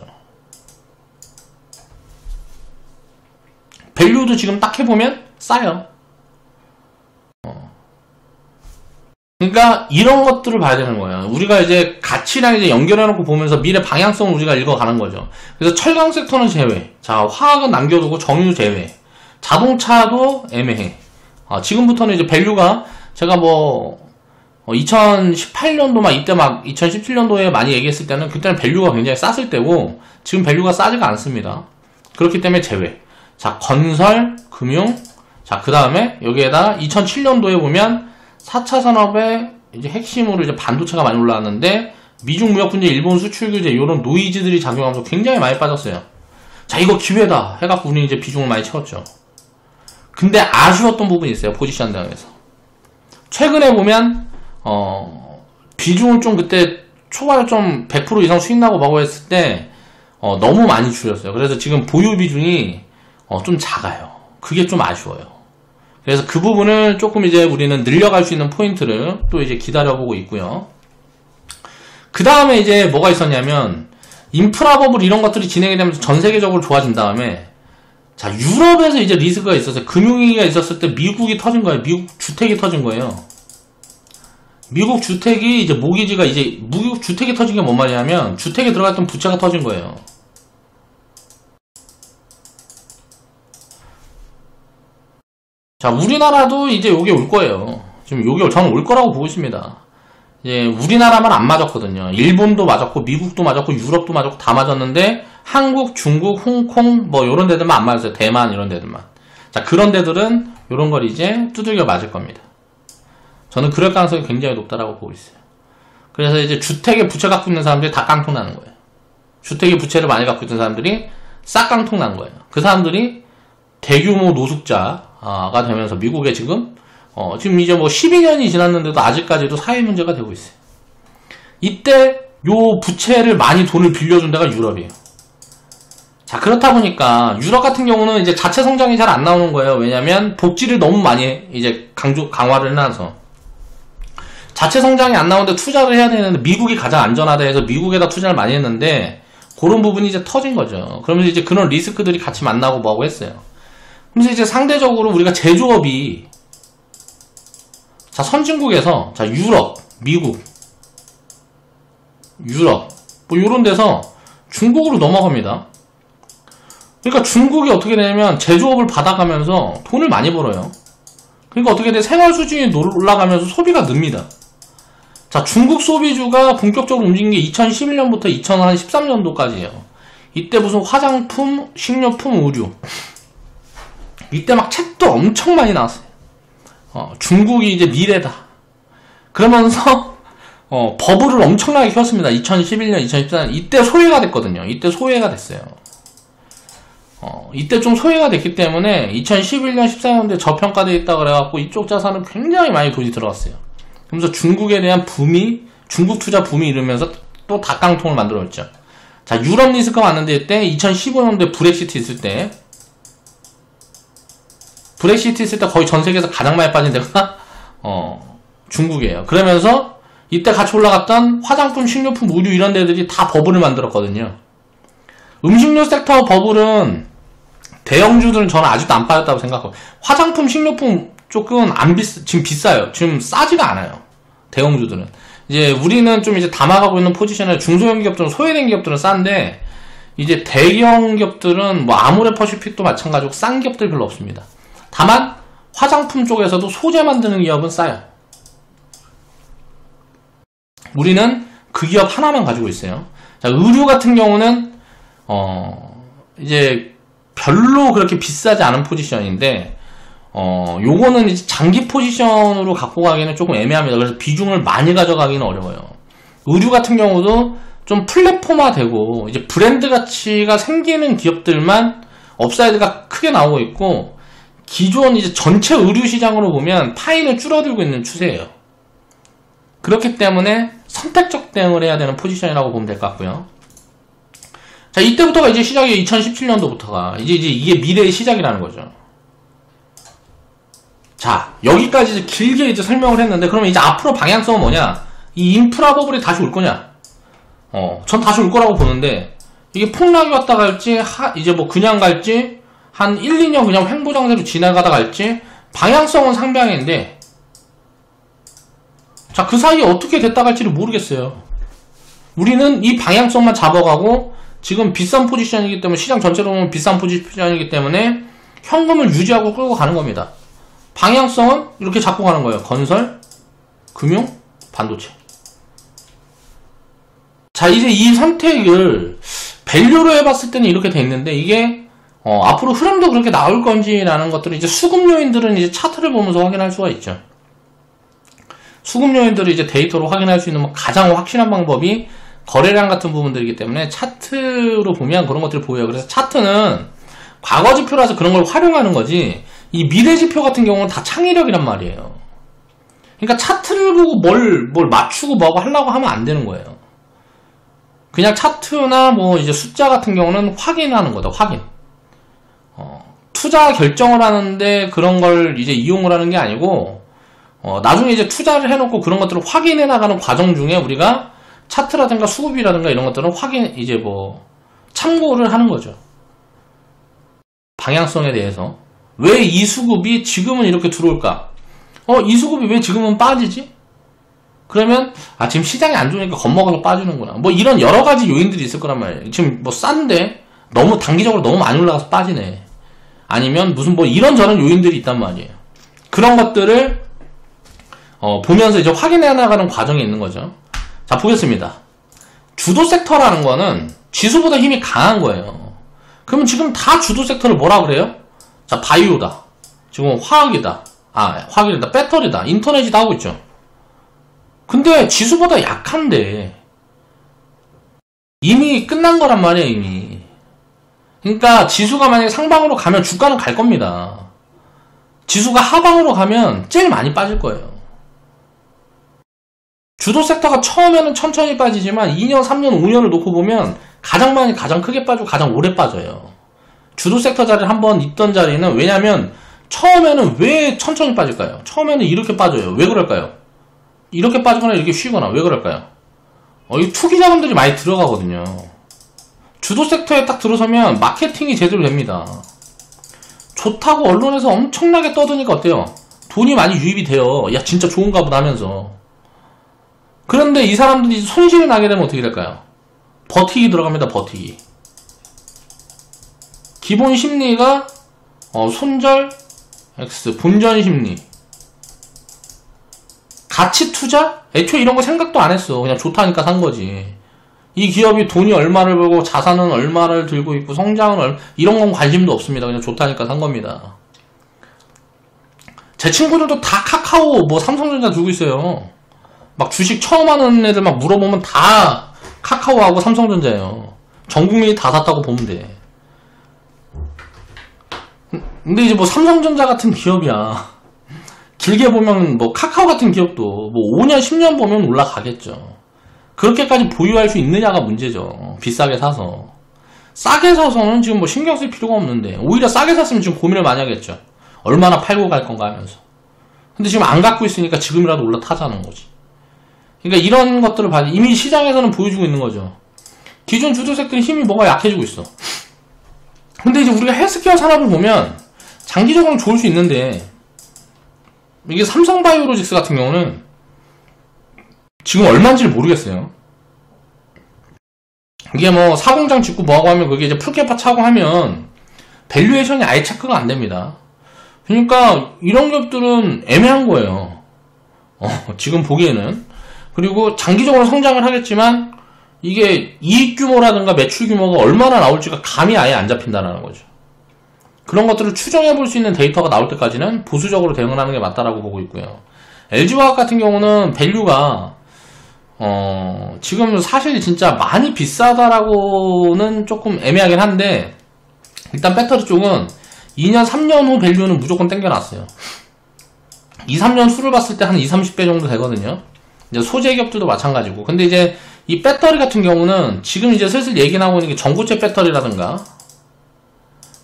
A: 밸류도 지금 딱 해보면 싸요. 그러니까 이런 것들을 봐야 되는 거예요. 우리가 이제 가치랑 이제 연결해놓고 보면서 미래 방향성을 우리가 읽어가는 거죠. 그래서 철강 섹터는 제외. 자, 화학은 남겨두고 정유 제외. 자동차도 애매해. 지금부터는 이제 밸류가 제가 뭐 2018년도 막 이때 막 2017년도에 많이 얘기했을 때는 그때는 밸류가 굉장히 쌌을 때고 지금 밸류가 싸지가 않습니다. 그렇기 때문에 제외. 자, 건설, 금융. 자, 그 다음에 여기에다 2007년도에 보면 4차 산업의 이제 핵심으로 이제 반도체가 많이 올라왔는데 미중 무역 분쟁, 일본 수출 규제 이런 노이즈들이 작용하면서 굉장히 많이 빠졌어요. 자, 이거 기회다 해갖고 우리는 이제 비중을 많이 채웠죠. 근데 아쉬웠던 부분이 있어요. 포지션 대응에서. 최근에 보면 비중을 좀 그때 초반에 좀 100% 이상 수익 나고 뭐고 했을 때 너무 많이 줄였어요. 그래서 지금 보유 비중이 좀 작아요. 그게 좀 아쉬워요. 그래서 그 부분을 조금 이제 우리는 늘려갈 수 있는 포인트를 또 이제 기다려보고 있고요. 그 다음에 이제 뭐가 있었냐면 인프라 버블 이런 것들이 진행이 되면서 전 세계적으로 좋아진 다음에 자, 유럽에서 이제 리스크가 있었어요. 금융위기가 있었을 때 미국이 터진 거예요. 미국 주택이 터진 거예요. 미국 주택이 이제 모기지가 이제 미국 주택이 터진 게 뭔 말이냐면 주택에 들어갔던 부채가 터진 거예요. 자, 우리나라도 이제 요게 올 거예요. 지금 요게 저는 올 거라고 보고 있습니다. 이제 우리나라만 안 맞았거든요. 일본도 맞았고 미국도 맞았고 유럽도 맞았고 다 맞았는데 한국, 중국, 홍콩 뭐 요런 데들만 안 맞았어요. 대만 이런 데들만. 자, 그런 데들은 요런 걸 이제 두들겨 맞을 겁니다. 저는 그럴 가능성이 굉장히 높다라고 보고 있어요. 그래서 이제 주택에 부채 갖고 있는 사람들이 다 깡통 나는 거예요. 주택에 부채를 많이 갖고 있는 사람들이 싹깡통 난 거예요. 그 사람들이 대규모 노숙자가 되면서 미국에 지금 이제 뭐 12년이 지났는데도 아직까지도 사회 문제가 되고 있어요. 이때 요 부채를 많이 돈을 빌려준 데가 유럽이에요. 자, 그렇다 보니까 유럽 같은 경우는 이제 자체 성장이 잘 안 나오는 거예요. 왜냐면 복지를 너무 많이 이제 강화를 해놔서 자체 성장이 안 나오는데 투자를 해야 되는데 미국이 가장 안전하다 해서 미국에다 투자를 많이 했는데 그런 부분이 이제 터진 거죠. 그러면서 이제 그런 리스크들이 같이 만나고 뭐하고 했어요. 그래서 이제 상대적으로 우리가 제조업이 자, 선진국에서 자, 유럽, 미국, 뭐 요런 데서 중국으로 넘어갑니다. 그러니까 중국이 어떻게 되냐면 제조업을 받아가면서 돈을 많이 벌어요. 그러니까 어떻게 돼? 생활 수준이 올라가면서 소비가 늡니다. 자, 중국 소비주가 본격적으로 움직인 게 2011년부터 2013년도까지예요. 이때 무슨 화장품, 식료품, 의류 이때 막 책도 엄청 많이 나왔어요. 중국이 이제 미래다. 그러면서 버블을 엄청나게 키웠습니다. 2011년, 2014년 이때 소외가 됐거든요. 이때 소외가 됐어요. 이때 좀 소외가 됐기 때문에 2011년, 14년도에 저평가되어 있다 그래갖고 이쪽 자산은 굉장히 많이 돈이 들어갔어요. 그러면서 중국에 대한 붐이, 중국 투자 붐이 이러면서 또 닭깡통을 만들었죠. 자, 유럽 리스크가 왔는데 이때 2015년도에 브렉시트 있을 때 거의 전 세계에서 가장 많이 빠진 데가 중국이에요. 그러면서 이때 같이 올라갔던 화장품, 식료품, 의류 이런 데들이 다 버블을 만들었거든요. 음식료 섹터 버블은 대형주들은 저는 아직도 안 빠졌다고 생각하고 화장품, 식료품 쪽은 지금 비싸요. 지금 싸지가 않아요. 대형주들은. 이제 우리는 좀 이제 담아가고 있는 포지션에 중소형 기업들은 소외된 기업들은 싼데 이제 대형 기업들은 뭐 아모레퍼시픽도 마찬가지고 싼 기업들 별로 없습니다. 다만 화장품 쪽에서도 소재 만드는 기업은 싸요. 우리는 그 기업 하나만 가지고 있어요. 자, 의류 같은 경우는 이제 별로 그렇게 비싸지 않은 포지션인데 요거는 이제 장기 포지션으로 갖고 가기는 조금 애매합니다. 그래서 비중을 많이 가져가기는 어려워요. 의류 같은 경우도 좀 플랫폼화되고 이제 브랜드 가치가 생기는 기업들만 업사이드가 크게 나오고 있고 기존 이제 전체 의류 시장으로 보면 파이는 줄어들고 있는 추세예요. 그렇기 때문에 선택적 대응을 해야 되는 포지션이라고 보면 될 것 같고요. 자, 이때부터가 이제 시작이에요. 2017년도부터가 이제 이게 미래의 시작이라는 거죠. 자, 여기까지 이제 길게 이제 설명을 했는데 그러면 이제 앞으로 방향성은 뭐냐? 이 인프라 버블이 다시 올 거냐? 전 다시 올 거라고 보는데 이게 폭락이 왔다 갈지 이제 뭐 그냥 갈지 한 1, 2년 그냥 횡보장세로 지나가다 갈지 방향성은 상방인데 자, 그 사이에 어떻게 됐다 갈지를 모르겠어요. 우리는 이 방향성만 잡아가고 지금 비싼 포지션이기 때문에 시장 전체로 보면 비싼 포지션이기 때문에 현금을 유지하고 끌고 가는 겁니다. 방향성은 이렇게 잡고 가는 거예요. 건설, 금융, 반도체. 자, 이제 이 선택을 밸류로 해봤을 때는 이렇게 돼 있는데 이게 앞으로 흐름도 그렇게 나올 건지라는 것들은 이제 수급 요인들은 이제 차트를 보면서 확인할 수가 있죠. 수급 요인들을 이제 데이터로 확인할 수 있는 뭐 가장 확실한 방법이 거래량 같은 부분들이기 때문에 차트로 보면 그런 것들을 보여요. 그래서 차트는 과거 지표라서 그런 걸 활용하는 거지 이 미래 지표 같은 경우는 다 창의력이란 말이에요. 그러니까 차트를 보고 뭘 맞추고 뭐하고 하려고 하면 안 되는 거예요. 그냥 차트나 뭐 이제 숫자 같은 경우는 확인하는 거다. 확인. 투자 결정을 하는데 그런 걸 이제 이용을 하는 게 아니고 나중에 이제 투자를 해놓고 그런 것들을 확인해 나가는 과정 중에 우리가 차트라든가 수급이라든가 이런 것들은 이제 뭐 참고를 하는 거죠. 방향성에 대해서 왜 이 수급이 지금은 이렇게 들어올까? 이 수급이 왜 지금은 빠지지? 그러면 지금 시장이 안 좋으니까 겁먹어서 빠지는구나. 뭐 이런 여러 가지 요인들이 있을 거란 말이에요. 지금 뭐 싼데 너무 단기적으로 너무 많이 올라가서 빠지네. 아니면 무슨 뭐 이런저런 요인들이 있단 말이에요. 그런 것들을 보면서 이제 확인해 나가는 과정이 있는 거죠. 자, 보겠습니다. 주도 섹터라는 거는 지수보다 힘이 강한 거예요. 그러면 지금 다 주도 섹터를 뭐라 그래요? 자, 바이오다. 지금 화학이다. 화학이다. 배터리다. 인터넷이다 하고 있죠. 근데 지수보다 약한데 이미 끝난 거란 말이에요. 이미. 그러니까 지수가 만약에 상방으로 가면 주가는 갈 겁니다. 지수가 하방으로 가면 제일 많이 빠질 거예요. 주도 섹터가 처음에는 천천히 빠지지만 2년, 3년, 5년을 놓고 보면 가장 많이, 가장 크게 빠지고 가장 오래 빠져요. 주도 섹터 자리를 한번 있던 자리는, 왜냐면 처음에는 왜 천천히 빠질까요? 처음에는 이렇게 빠져요. 왜 그럴까요? 이렇게 빠지거나 이렇게 쉬거나 왜 그럴까요? 이 투기 자금들이 많이 들어가거든요. 주도 섹터에 딱 들어서면 마케팅이 제대로 됩니다. 좋다고 언론에서 엄청나게 떠드니까 어때요? 돈이 많이 유입이 돼요. 야, 진짜 좋은가 보다 하면서. 그런데 이 사람들이 손실이 나게 되면 어떻게 될까요? 버티기 들어갑니다. 버티기. 기본 심리가 손절 X, 본전 심리. 가치 투자? 애초에 이런 거 생각도 안 했어. 그냥 좋다니까 산 거지. 이 기업이 돈이 얼마를 벌고 자산은 얼마를 들고 있고 성장은 이런 건 관심도 없습니다. 그냥 좋다니까 산 겁니다. 제 친구들도 다 카카오, 뭐 삼성전자 들고 있어요. 막 주식 처음 하는 애들 막 물어보면 다 카카오하고 삼성전자예요. 전 국민이 다 샀다고 보면 돼. 근데 이제 뭐 삼성전자 같은 기업이야. 길게 보면 뭐 카카오 같은 기업도 뭐 5년, 10년 보면 올라가겠죠. 그렇게까지 보유할 수 있느냐가 문제죠. 비싸게 사서. 싸게 사서는 지금 뭐 신경 쓸 필요가 없는데, 오히려 싸게 샀으면 지금 고민을 많이 하겠죠. 얼마나 팔고 갈 건가 하면서. 근데 지금 안 갖고 있으니까 지금이라도 올라타자는 거지. 그러니까 이런 것들을 봐야 이미 시장에서는 보여주고 있는 거죠. 기존 주도 섹터의 힘이 뭐가 약해지고 있어. 근데 이제 우리가 헬스케어 산업을 보면 장기적으로는 좋을 수 있는데, 이게 삼성바이오로직스 같은 경우는 지금 얼마인지를 모르겠어요. 이게 뭐 사공장 짓고 뭐하고 하면 그게 이제 풀개파 차고 하면 밸류에이션이 아예 체크가 안 됩니다. 그러니까 이런 기업들은 애매한 거예요. 지금 보기에는. 그리고 장기적으로 성장을 하겠지만 이게 이익 규모라든가 매출 규모가 얼마나 나올지가 감이 아예 안 잡힌다는 거죠. 그런 것들을 추정해 볼 수 있는 데이터가 나올 때까지는 보수적으로 대응을 하는 게 맞다라고 보고 있고요. LG화학 같은 경우는 밸류가 지금 사실 진짜 많이 비싸다라고는 조금 애매하긴 한데, 일단 배터리 쪽은 2년, 3년 후 밸류는 무조건 땡겨놨어요. 2, 3년 수를 봤을 때 한 20, 30배 정도 되거든요. 이제 소재 기업들도 마찬가지고. 근데 이제 이 배터리 같은 경우는 지금 이제 슬슬 얘기 나오고 있는 게 전고체 배터리라든가,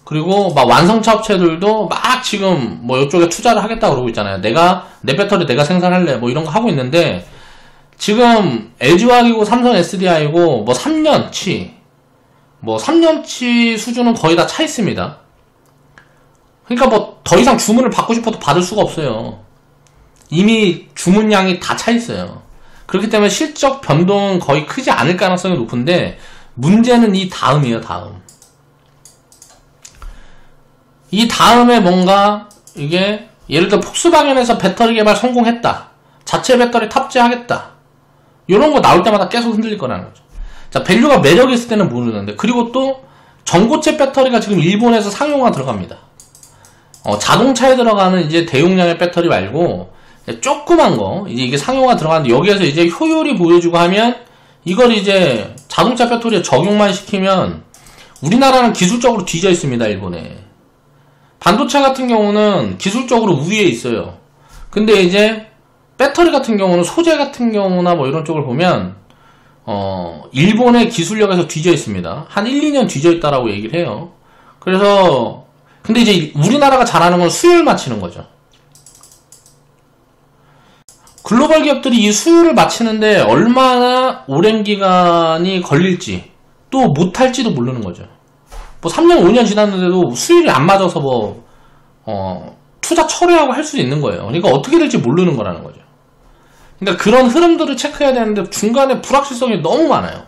A: 그리고 막 완성차 업체들도 막 지금 뭐 이쪽에 투자를 하겠다 그러고 있잖아요. 내 배터리 내가 생산할래 뭐 이런 거 하고 있는데, 지금 LG화학이고 삼성 SDI고 뭐 3년치 수준은 거의 다 차 있습니다. 그러니까 뭐 더 이상 주문을 받고 싶어도 받을 수가 없어요. 이미 주문량이 다 차 있어요. 그렇기 때문에 실적 변동은 거의 크지 않을 가능성이 높은데, 문제는 이 다음이에요. 다음. 이 다음에 뭔가 이게 예를 들어 폭스바겐에서 배터리 개발 성공했다. 자체 배터리 탑재하겠다. 이런 거 나올 때마다 계속 흔들릴 거라는 거죠. 자, 밸류가 매력이 있을 때는 모르는데, 그리고 또 전고체 배터리가 지금 일본에서 상용화 들어갑니다. 자동차에 들어가는 이제 대용량의 배터리 말고 조그만 거, 이게 상용화 들어가는데, 여기에서 이제 효율이 보여주고 하면 이걸 이제 자동차 배터리에 적용만 시키면 우리나라는 기술적으로 뒤져 있습니다. 일본에. 반도체 같은 경우는 기술적으로 우위에 있어요. 근데 이제 배터리 같은 경우는, 소재 같은 경우나 뭐 이런 쪽을 보면 일본의 기술력에서 뒤져 있습니다. 한 1, 2년 뒤져 있다라고 얘기를 해요. 그래서 근데 이제 우리나라가 잘하는 건 수율 맞추는 거죠. 글로벌 기업들이 이 수율을 맞추는데 얼마나 오랜 기간이 걸릴지, 또 못할지도 모르는 거죠. 뭐 3년, 5년 지났는데도 수율이 안 맞아서 뭐 투자 철회하고 할 수도 있는 거예요. 그러니까 어떻게 될지 모르는 거라는 거죠. 그러니까 그런 흐름들을 체크해야 되는데 중간에 불확실성이 너무 많아요.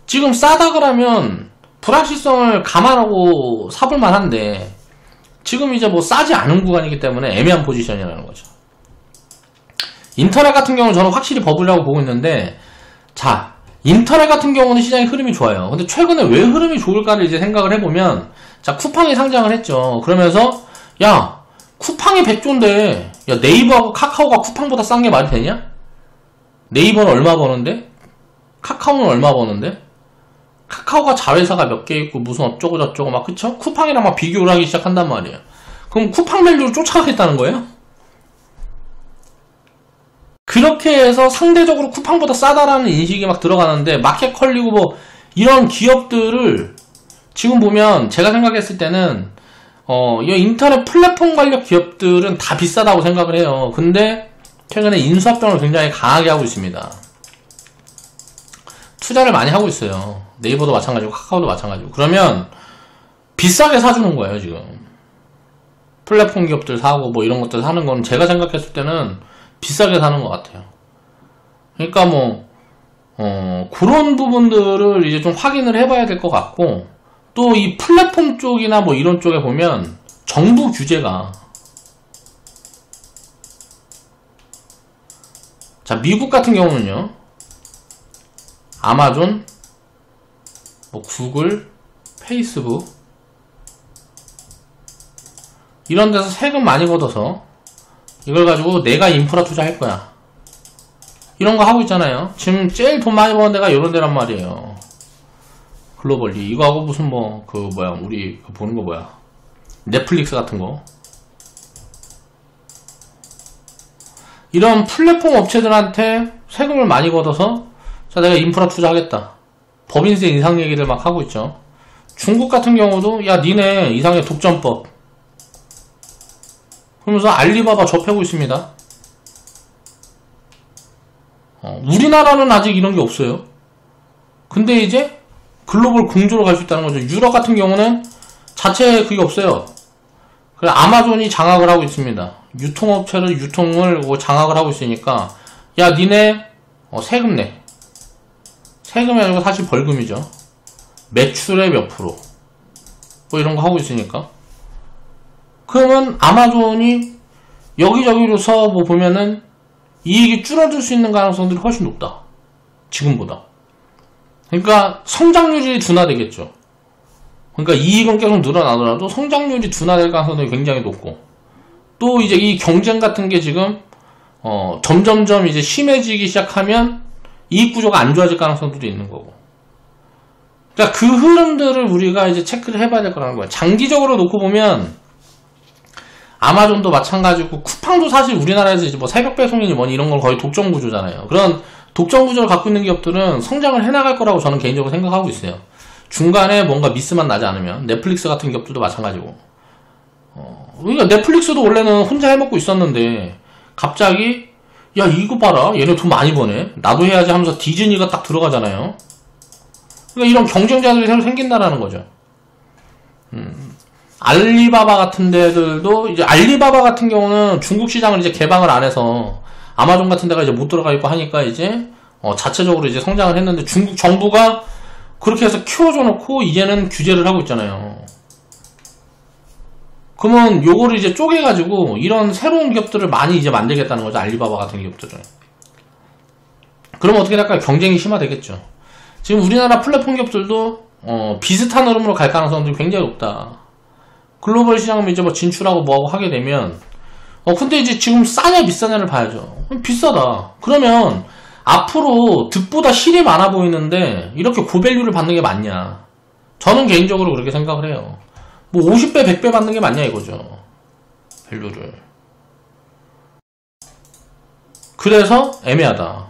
A: 지금 싸다 그러면 불확실성을 감안하고 사볼 만한데, 지금 이제 뭐 싸지 않은 구간이기 때문에 애매한 포지션이라는 거죠. 인터넷 같은 경우는 저는 확실히 버블이라고 보고 있는데, 자, 인터넷 같은 경우는 시장의 흐름이 좋아요. 근데 최근에 왜 흐름이 좋을까를 이제 생각을 해보면, 자, 쿠팡이 상장을 했죠. 그러면서 야, 쿠팡이 100조인데 야, 네이버하고 카카오가 쿠팡보다 싼 게 말이 되냐? 네이버는 얼마 버는데? 카카오는 얼마 버는데? 카카오가 자회사가 몇 개 있고 무슨 어쩌고 저쩌고 막 그쵸? 쿠팡이랑 막 비교를 하기 시작한단 말이에요. 그럼 쿠팡 밸류를 쫓아가겠다는 거예요? 그렇게 해서 상대적으로 쿠팡보다 싸다라는 인식이 막 들어가는데 마켓컬리고 뭐 이런 기업들을 지금 보면 제가 생각했을 때는 이 인터넷 플랫폼 관련 기업들은 다 비싸다고 생각을 해요. 근데 최근에 인수합병을 굉장히 강하게 하고 있습니다. 투자를 많이 하고 있어요. 네이버도 마찬가지고 카카오도 마찬가지고. 그러면 비싸게 사주는 거예요 지금. 플랫폼 기업들 사고 뭐 이런 것들 사는 건 제가 생각했을 때는 비싸게 사는 것 같아요. 그러니까 뭐 그런 부분들을 이제 좀 확인을 해봐야 될 것 같고, 또 이 플랫폼 쪽이나 뭐 이런 쪽에 보면 정부 규제가, 자 미국 같은 경우는요, 아마존, 뭐 구글, 페이스북 이런 데서 세금 많이 걷어서 이걸 가지고 내가 인프라 투자할 거야 이런 거 하고 있잖아요. 지금 제일 돈 많이 버는 데가 이런 데란 말이에요. 글로벌리. 이거하고 무슨 뭐 그 뭐야 우리 보는 거 뭐야 넷플릭스 같은 거, 이런 플랫폼 업체들한테 세금을 많이 걷어서 자 내가 인프라 투자하겠다, 법인세 인상 얘기를 막 하고 있죠. 중국 같은 경우도 야 니네 이상의 독점법 그러면서 알리바바 접하고 있습니다. 우리나라는 아직 이런 게 없어요. 근데 이제 글로벌 공조로 갈 수 있다는 거죠. 유럽 같은 경우는 자체 그게 없어요. 그래서 아마존이 장악을 하고 있습니다. 유통업체를 유통을 장악을 하고 있으니까 야 니네 세금 내. 세금이 아니고 사실 벌금이죠. 매출의 몇 프로 뭐 이런 거 하고 있으니까. 그러면 아마존이 여기저기로서 뭐 보면은 이익이 줄어들 수 있는 가능성들이 훨씬 높다. 지금보다. 그러니까 성장률이 둔화되겠죠. 그러니까 이익은 계속 늘어나더라도 성장률이 둔화될 가능성이 굉장히 높고, 또 이제 이 경쟁 같은 게 지금 점점점 이제 심해지기 시작하면 이익 구조가 안 좋아질 가능성들도 있는 거고. 그러니까 그 흐름들을 우리가 이제 체크를 해봐야 될 거라는 거예요. 장기적으로 놓고 보면 아마존도 마찬가지고 쿠팡도 사실 우리나라에서 이제 뭐 새벽 배송이니 뭐니 이런 건 거의 독점 구조잖아요. 그런 독점 구조를 갖고 있는 기업들은 성장을 해나갈 거라고 저는 개인적으로 생각하고 있어요. 중간에 뭔가 미스만 나지 않으면. 넷플릭스 같은 기업들도 마찬가지고. 그러니까 넷플릭스도 원래는 혼자 해먹고 있었는데 갑자기 야 이거 봐라 얘네 돈 많이 버네 나도 해야지 하면서 디즈니가 딱 들어가잖아요. 그러니까 이런 경쟁자들이 새로 생긴다라는 거죠. 알리바바 같은 데들도 이제 알리바바 같은 경우는 중국 시장을 이제 개방을 안 해서 아마존 같은 데가 이제 못 들어가 있고 하니까 이제 자체적으로 이제 성장을 했는데 중국 정부가 그렇게 해서 키워줘 놓고 이제는 규제를 하고 있잖아요. 그러면 요거를 이제 쪼개가지고 이런 새로운 기업들을 많이 이제 만들겠다는 거죠. 알리바바 같은 기업들은. 그러면 어떻게 될까요? 경쟁이 심화되겠죠. 지금 우리나라 플랫폼 기업들도 비슷한 흐름으로 갈 가능성들이 굉장히 높다. 글로벌 시장을 이제 뭐 진출하고 뭐하고 하게 되면 근데 이제 지금 싸냐 비싸냐를 봐야죠. 비싸다. 그러면 앞으로 득보다 실이 많아 보이는데 이렇게 고밸류를 받는 게 맞냐? 저는 개인적으로 그렇게 생각을 해요. 뭐 50배 100배 받는 게 맞냐 이거죠. 밸류를. 그래서 애매하다.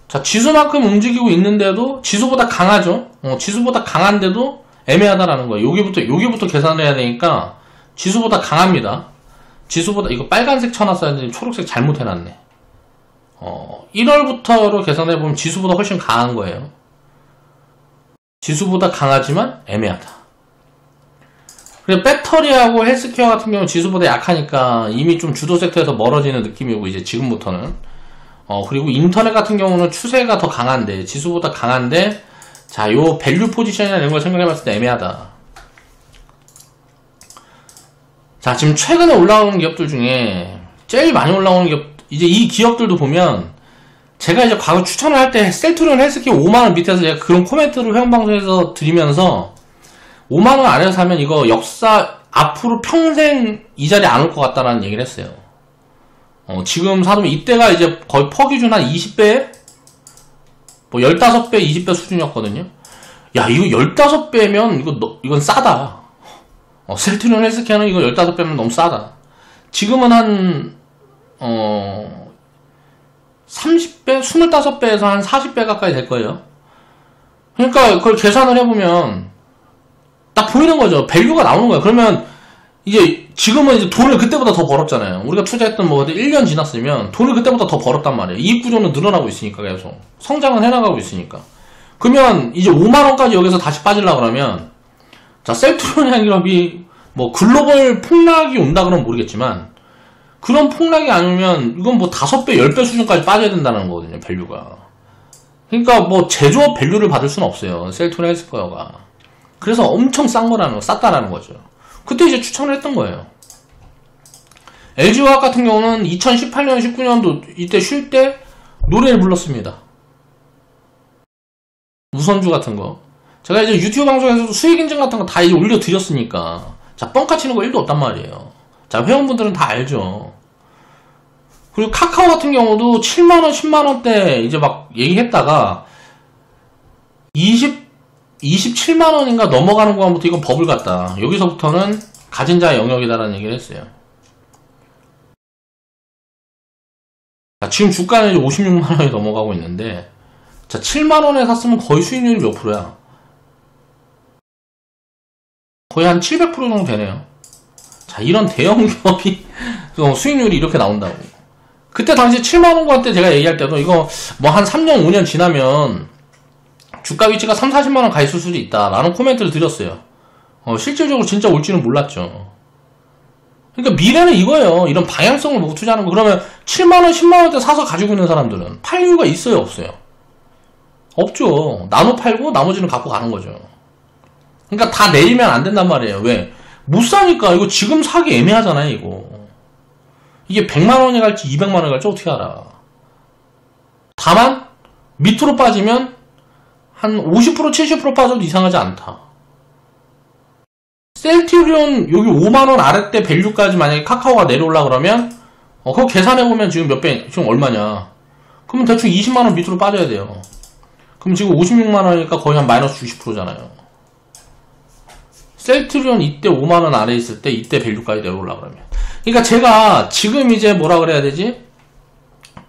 A: 자, 지수만큼 움직이고 있는데도 지수보다 강하죠. 지수보다 강한데도 애매하다라는 거예요. 여기부터 계산을 해야 되니까 지수보다 강합니다. 지수보다 이거 빨간색 쳐놨어야 되는데 초록색 잘못 해놨네. 1월부터로 계산해보면 지수보다 훨씬 강한 거예요. 지수보다 강하지만 애매하다. 그리고 배터리하고 헬스케어 같은 경우는 지수보다 약하니까 이미 좀 주도 섹터에서 멀어지는 느낌이고 이제 지금부터는 그리고 인터넷 같은 경우는 추세가 더 강한데 지수보다 강한데 자, 요 밸류 포지션이나 이런 걸 생각해봤을 때 애매하다. 자, 지금 최근에 올라오는 기업들 중에 제일 많이 올라오는 기업, 이제 이 기업들도 보면 제가 이제 과거 추천을 할 때 셀트리온 헬스케어 5만원 밑에서 제가 그런 코멘트를 회원방송에서 드리면서 5만원 아래에서 사면 이거 역사 앞으로 평생 이 자리에 안 올 것 같다라는 얘기를 했어요. 지금 사면 이때가 이제 거의 퍼 기준 한 20배? 뭐 15배, 20배 수준이었거든요. 야, 이거 15배면 이건 싸다. 셀트리온 헬스케어는 이거 15배면 너무 싸다. 지금은 한 30배, 25배에서 한 40배 가까이 될 거예요. 그러니까 그걸 계산을 해보면 딱 보이는 거죠. 밸류가 나오는 거예요. 그러면 이제 지금은 이제 돈을 그때보다 더 벌었잖아요. 우리가 투자했던 뭐 1년 지났으면 돈을 그때보다 더 벌었단 말이에요. 이익 구조는 늘어나고 있으니까 계속 성장은 해나가고 있으니까. 그러면 이제 5만원까지 여기서 다시 빠지려고 그러면, 자, 셀트리온 향기업이 뭐 글로벌 폭락이 온다 그러면 모르겠지만, 그런 폭락이 아니면 이건 뭐 5배, 10배 수준까지 빠져야 된다는 거거든요, 밸류가. 그러니까 뭐 제조업 밸류를 받을 수는 없어요, 셀트리온 헬스케어가. 그래서 엄청 쌌다라는 거죠. 그때 이제 추천을 했던 거예요. LG화학 같은 경우는 2018년, 19년도 이때 쉴 때 노래를 불렀습니다. 우선주 같은 거. 제가 이제 유튜브 방송에서도 수익 인증 같은 거 다 이제 올려드렸으니까. 자, 뻥카 치는 거 1도 없단 말이에요. 자, 회원분들은 다 알죠. 그리고 카카오 같은 경우도 7만원, 10만원대 이제 막 얘기했다가 27만원인가 넘어가는 거부터 이건 버블 같다. 여기서부터는 가진 자의 영역이다라는 얘기를 했어요. 자, 지금 주가는 이제 56만원이 넘어가고 있는데, 자, 7만원에 샀으면 거의 수익률이 몇 프로야? 거의 한 700% 정도 되네요. 자, 이런 대형 기업이 수익률이 이렇게 나온다고. 그때 당시 7만원 때 제가 얘기할 때도 이거 뭐 한 3년, 5년 지나면 주가 위치가 3, 40만원 가 있을 수도 있다 라는 코멘트를 드렸어요. 실질적으로 진짜 올지는 몰랐죠. 그러니까 미래는 이거예요. 이런 방향성을 보고 투자하는 거. 그러면 7만원, 10만원대 사서 가지고 있는 사람들은 팔 이유가 있어요, 없어요? 없죠. 나눠 팔고 나머지는 갖고 가는 거죠. 그러니까 다 내리면 안 된단 말이에요. 왜? 못 사니까. 이거 지금 사기 애매하잖아요, 이거. 이게 100만원이 갈지 200만원이 갈지 어떻게 알아. 다만 밑으로 빠지면 한 50%, 70% 빠져도 이상하지 않다. 셀트리온 여기 5만원 아래때 밸류까지 만약에 카카오가 내려올라 그러면 그거 계산해보면 지금 몇 배, 지금 얼마냐. 그러면 대충 20만원 밑으로 빠져야 돼요. 그럼 지금 56만원이니까 거의 한 마이너스 60%잖아요. 셀트리온 이때 5만원 아래 있을 때 이때 밸류까지 내려올라 그러면. 그러니까 제가 지금 이제 뭐라 그래야 되지?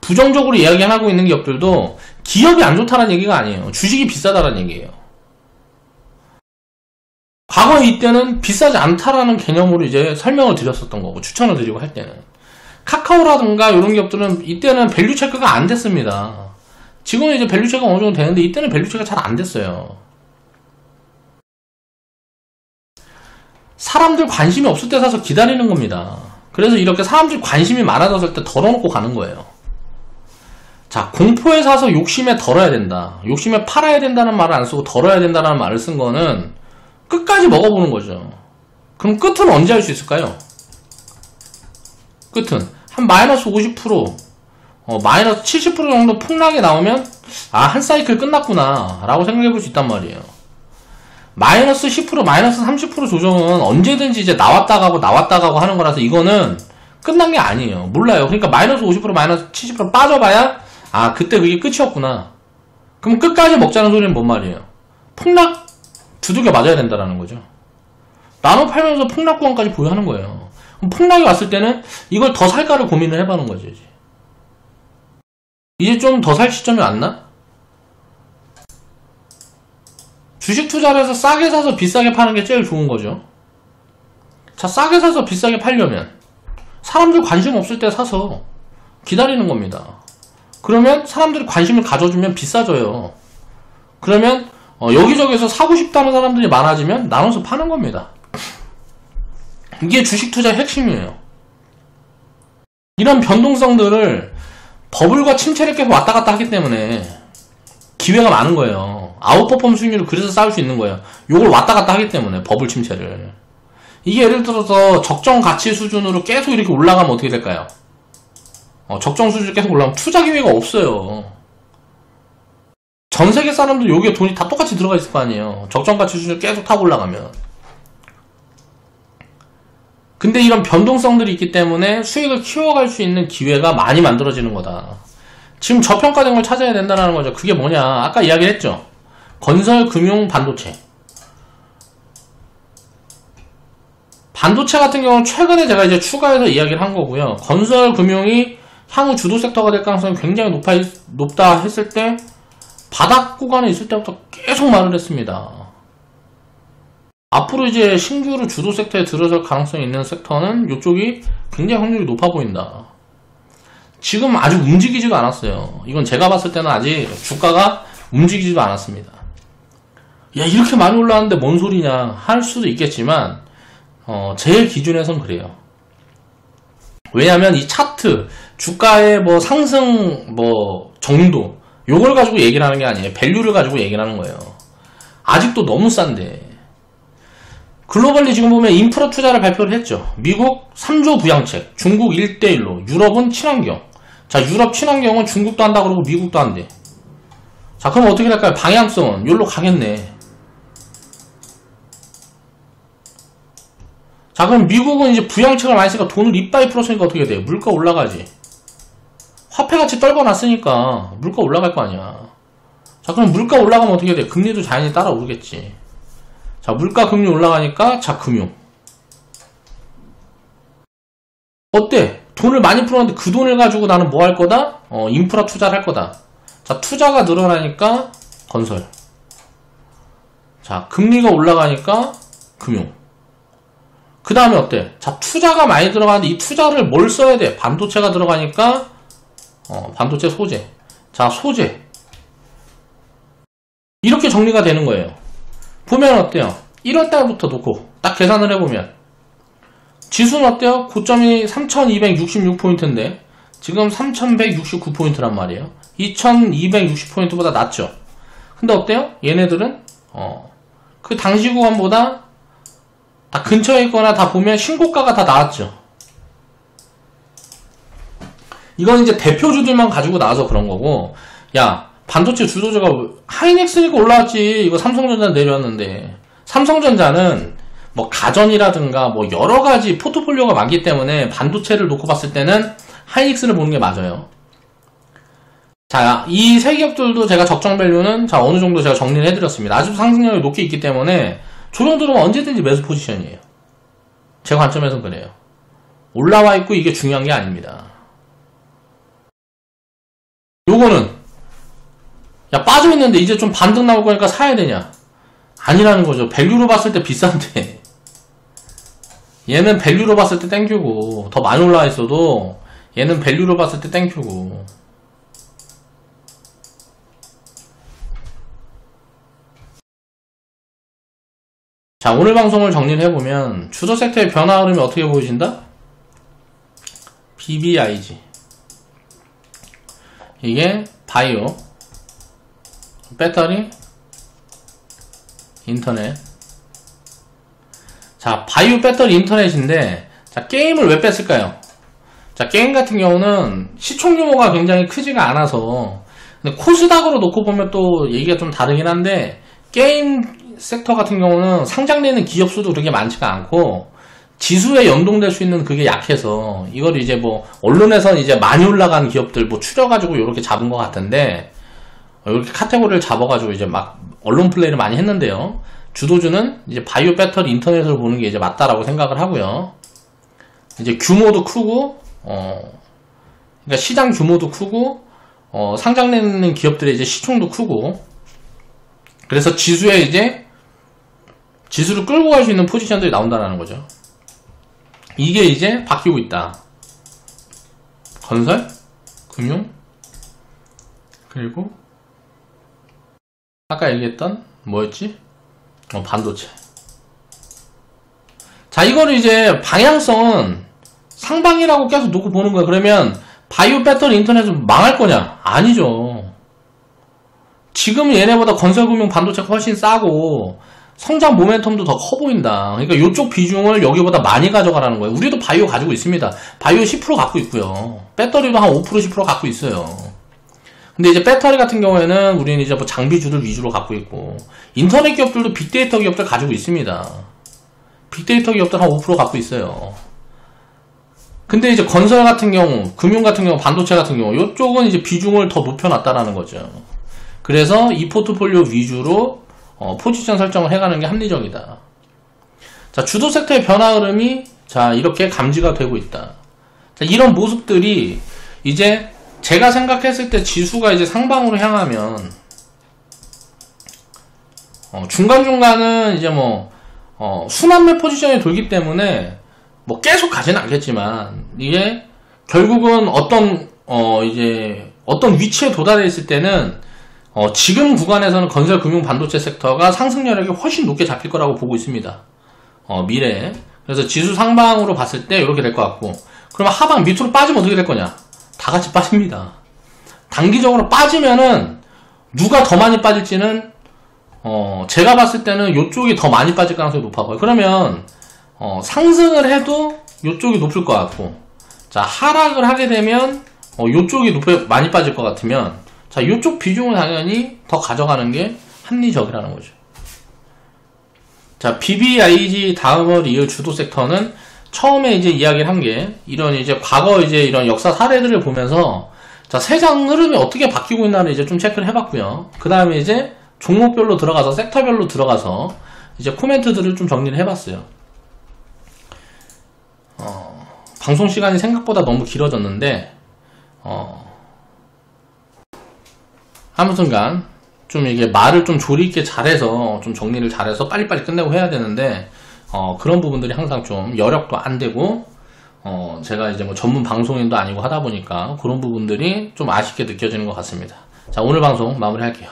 A: 부정적으로 이야기하고 있는 기업들도 기업이 안 좋다는 얘기가 아니에요. 주식이 비싸다는 얘기예요. 과거에 이때는 비싸지 않다라는 개념으로 이제 설명을 드렸었던 거고, 추천을 드리고 할 때는. 카카오라든가 이런 기업들은 이때는 밸류 체크가 안 됐습니다. 지금은 이제 밸류 체크가 어느 정도 되는데 이때는 밸류 체크가 잘 안 됐어요. 사람들 관심이 없을 때 사서 기다리는 겁니다. 그래서 이렇게 사람들 관심이 많아졌을 때 덜어놓고 가는 거예요. 자, 공포에 사서 욕심에 덜어야 된다. 욕심에 팔아야 된다는 말을 안 쓰고 덜어야 된다는 말을 쓴 거는 끝까지 먹어보는 거죠. 그럼 끝은 언제 할 수 있을까요? 끝은 한 마이너스 50%, 마이너스 70% 정도 폭락이 나오면 한 사이클 끝났구나 라고 생각해 볼 수 있단 말이에요. 마이너스 10%, 마이너스 30% 조정은 언제든지 이제 나왔다 가고 하는 거라서 이거는 끝난 게 아니에요. 몰라요. 그러니까 마이너스 50%, 마이너스 70% 빠져봐야 그때 그게 끝이었구나. 그럼 끝까지 먹자는 소리는 뭔 말이에요? 폭락 두들겨 맞아야 된다라는 거죠. 나눠 팔면서 폭락 구간까지 보유하는 거예요. 그럼 폭락이 왔을 때는 이걸 더 살까를 고민을 해보는 거죠. 이제 좀 더 살 시점이 왔나? 주식 투자를 해서 싸게 사서 비싸게 파는 게 제일 좋은 거죠. 자, 싸게 사서 비싸게 팔려면 사람들 관심 없을 때 사서 기다리는 겁니다. 그러면 사람들이 관심을 가져주면 비싸져요. 그러면 여기저기서 사고 싶다는 사람들이 많아지면 나눠서 파는 겁니다. 이게 주식 투자의 핵심이에요. 이런 변동성들을 버블과 침체를 계속 왔다 갔다 하기 때문에 기회가 많은 거예요. 아웃퍼폼 수익률을 그래서 쌓을 수 있는 거예요. 요걸 왔다 갔다 하기 때문에 버블 침체를. 이게 예를 들어서 적정 가치 수준으로 계속 이렇게 올라가면 어떻게 될까요? 적정 수준으로 계속 올라가면 투자 기회가 없어요. 전 세계 사람들 여기에 돈이 다 똑같이 들어가 있을 거 아니에요. 적정 가치 수준을 계속 타고 올라가면. 근데 이런 변동성들이 있기 때문에 수익을 키워갈 수 있는 기회가 많이 만들어지는 거다. 지금 저평가된 걸 찾아야 된다는 거죠. 그게 뭐냐? 아까 이야기했죠. 건설, 금융, 반도체. 반도체 같은 경우는 최근에 제가 이제 추가해서 이야기를 한 거고요. 건설, 금융이 향후 주도 섹터가 될 가능성이 굉장히 높다 했을 때 바닥 구간에 있을 때부터 계속 말을 했습니다. 앞으로 이제 신규로 주도 섹터에 들어설 가능성이 있는 섹터는 이쪽이 굉장히 확률이 높아 보인다. 지금 아직 움직이지가 않았어요. 이건 제가 봤을 때는 아직 주가가 움직이지도 않았습니다. 야, 이렇게 많이 올라왔는데 뭔 소리냐 할 수도 있겠지만 제 기준에선 그래요. 왜냐하면 이 차트 주가의 뭐 상승 뭐 정도 요걸 가지고 얘기를 하는 게 아니에요. 밸류를 가지고 얘기를 하는 거예요. 아직도 너무 싼데. 글로벌리 지금 보면 인프라 투자를 발표를 했죠. 미국 3조 부양책, 중국 1대1로, 유럽은 친환경. 자, 유럽 친환경은 중국도 한다 그러고 미국도 한대. 자, 그럼 어떻게 될까요? 방향성은 여기로 가겠네. 자, 그럼 미국은 이제 부양책을 많이 쓰니까 돈을 이빠이 풀었으니까 어떻게 돼요? 물가 올라가지. 화폐같이 떨궈놨으니까 물가 올라갈 거 아니야. 자, 그럼 물가 올라가면 어떻게 돼? 금리도 자연히 따라오르겠지. 자, 물가 금리 올라가니까 자, 금융. 어때? 돈을 많이 풀었는데 그 돈을 가지고 나는 뭐 할 거다? 인프라 투자를 할 거다. 자, 투자가 늘어나니까 건설. 자, 금리가 올라가니까 금융. 그 다음에 어때? 자, 투자가 많이 들어가는데 이 투자를 뭘 써야 돼? 반도체가 들어가니까 반도체 소재. 자, 소재. 이렇게 정리가 되는 거예요. 보면 어때요? 1월달부터 놓고 딱 계산을 해보면 지수는 어때요? 고점이 3266포인트인데 지금 3169포인트란 말이에요. 2260포인트보다 낮죠. 근데 어때요? 얘네들은 그 당시 구간보다 다 근처에 있거나 다 보면 신고가가 다 나왔죠. 이건 이제 대표주들만 가지고 나와서 그런 거고, 야, 반도체 주도주가 하이닉스니까 올라왔지. 이거 삼성전자 내려왔는데. 삼성전자는 뭐 가전이라든가 뭐 여러 가지 포트폴리오가 많기 때문에 반도체를 놓고 봤을 때는 하이닉스를 보는 게 맞아요. 자, 이 세 기업들도 제가 적정 밸류는 자, 어느 정도 제가 정리를 해드렸습니다. 아직도 상승력이 높게 있기 때문에 조정 들어오면 언제든지 매수 포지션이에요. 제 관점에서는 그래요. 올라와 있고 이게 중요한 게 아닙니다. 요거는 야, 빠져있는데 이제 좀 반등 나올 거니까 사야 되냐? 아니라는 거죠. 밸류로 봤을 때 비싼데 얘는 밸류로 봤을 때 땡큐고, 더 많이 올라와 있어도 얘는 밸류로 봤을 때 땡큐고. 자, 오늘 방송을 정리를 해보면 주도 섹터의 변화 흐름이 어떻게 보이신다? BBIG 이게 바이오, 배터리, 인터넷. 자, 바이오, 배터리, 인터넷인데 자, 게임을 왜 뺐을까요? 자, 게임 같은 경우는 시총 규모가 굉장히 크지가 않아서, 근데 코스닥으로 놓고 보면 또 얘기가 좀 다르긴 한데, 게임 섹터 같은 경우는 상장되는 기업 수도 그렇게 많지가 않고 지수에 연동될 수 있는 그게 약해서 이걸 이제 뭐 언론에서는 이제 많이 올라간 기업들 뭐 추려가지고 이렇게 잡은 것 같은데, 이렇게 카테고리를 잡아가지고 이제 막 언론 플레이를 많이 했는데요. 주도주는 이제 바이오, 배터리, 인터넷으로 보는 게 이제 맞다라고 생각을 하고요. 이제 규모도 크고, 그러니까 시장 규모도 크고, 상장되는 기업들의 이제 시총도 크고, 그래서 지수에 이제 지수를 끌고 갈 수 있는 포지션들이 나온다는 거죠. 이게 이제 바뀌고 있다. 건설, 금융, 그리고 아까 얘기했던 뭐였지? 반도체. 자, 이거를 이제 방향성은 상방이라고 계속 놓고 보는 거야. 그러면 바이오, 배터리, 인터넷은 망할 거냐? 아니죠. 지금 얘네보다 건설, 금융, 반도체가 훨씬 싸고 성장 모멘텀도 더 커 보인다. 그러니까 이쪽 비중을 여기보다 많이 가져가라는 거예요. 우리도 바이오 가지고 있습니다. 바이오 10% 갖고 있고요. 배터리도 한 5% 10% 갖고 있어요. 근데 이제 배터리 같은 경우에는 우리는 이제 뭐 장비주들 위주로 갖고 있고, 인터넷 기업들도 빅데이터 기업들 가지고 있습니다. 빅데이터 기업들 한 5% 갖고 있어요. 근데 이제 건설 같은 경우, 금융 같은 경우, 반도체 같은 경우, 이쪽은 이제 비중을 더 높여놨다라는 거죠. 그래서 이 포트폴리오 위주로 포지션 설정을 해가는 게 합리적이다. 자, 주도 섹터의 변화 흐름이 자 이렇게 감지가 되고 있다. 자, 이런 모습들이 이제 제가 생각했을 때 지수가 이제 상방으로 향하면 중간중간은 이제 뭐 순환매 포지션이 돌기 때문에 뭐 계속 가지는 않겠지만 이게 결국은 이제 어떤 위치에 도달해 있을 때는 지금 구간에서는 건설, 금융, 반도체 섹터가 상승력이 훨씬 높게 잡힐 거라고 보고 있습니다. 미래에. 그래서 지수 상방으로 봤을 때 이렇게 될 것 같고, 그러면 하방 밑으로 빠지면 어떻게 될 거냐? 다 같이 빠집니다. 단기적으로 빠지면은 누가 더 많이 빠질지는 제가 봤을 때는 이쪽이 더 많이 빠질 가능성이 높아 보여요. 그러면 상승을 해도 이쪽이 높을 것 같고, 자 하락을 하게 되면 이쪽이 많이 빠질 것 같으면 자 이쪽 비중을 당연히 더 가져가는 게 합리적이라는 거죠. 자, BBIG 다음을 이을 주도 섹터는 처음에 이제 이야기를 한 게 이런 이제 과거 이제 이런 역사 사례들을 보면서 자, 세상 흐름이 어떻게 바뀌고 있나를 이제 좀 체크를 해봤고요. 그 다음에 이제 종목별로 들어가서 섹터별로 들어가서 이제 코멘트들을 좀 정리를 해봤어요. 방송 시간이 생각보다 너무 길어졌는데 아무튼간 좀 이게 말을 좀 조리 있게 잘해서 좀 정리를 잘해서 빨리빨리 끝내고 해야 되는데 그런 부분들이 항상 좀 여력도 안 되고 제가 이제 뭐 전문 방송인도 아니고 하다 보니까 그런 부분들이 좀 아쉽게 느껴지는 것 같습니다. 자, 오늘 방송 마무리할게요.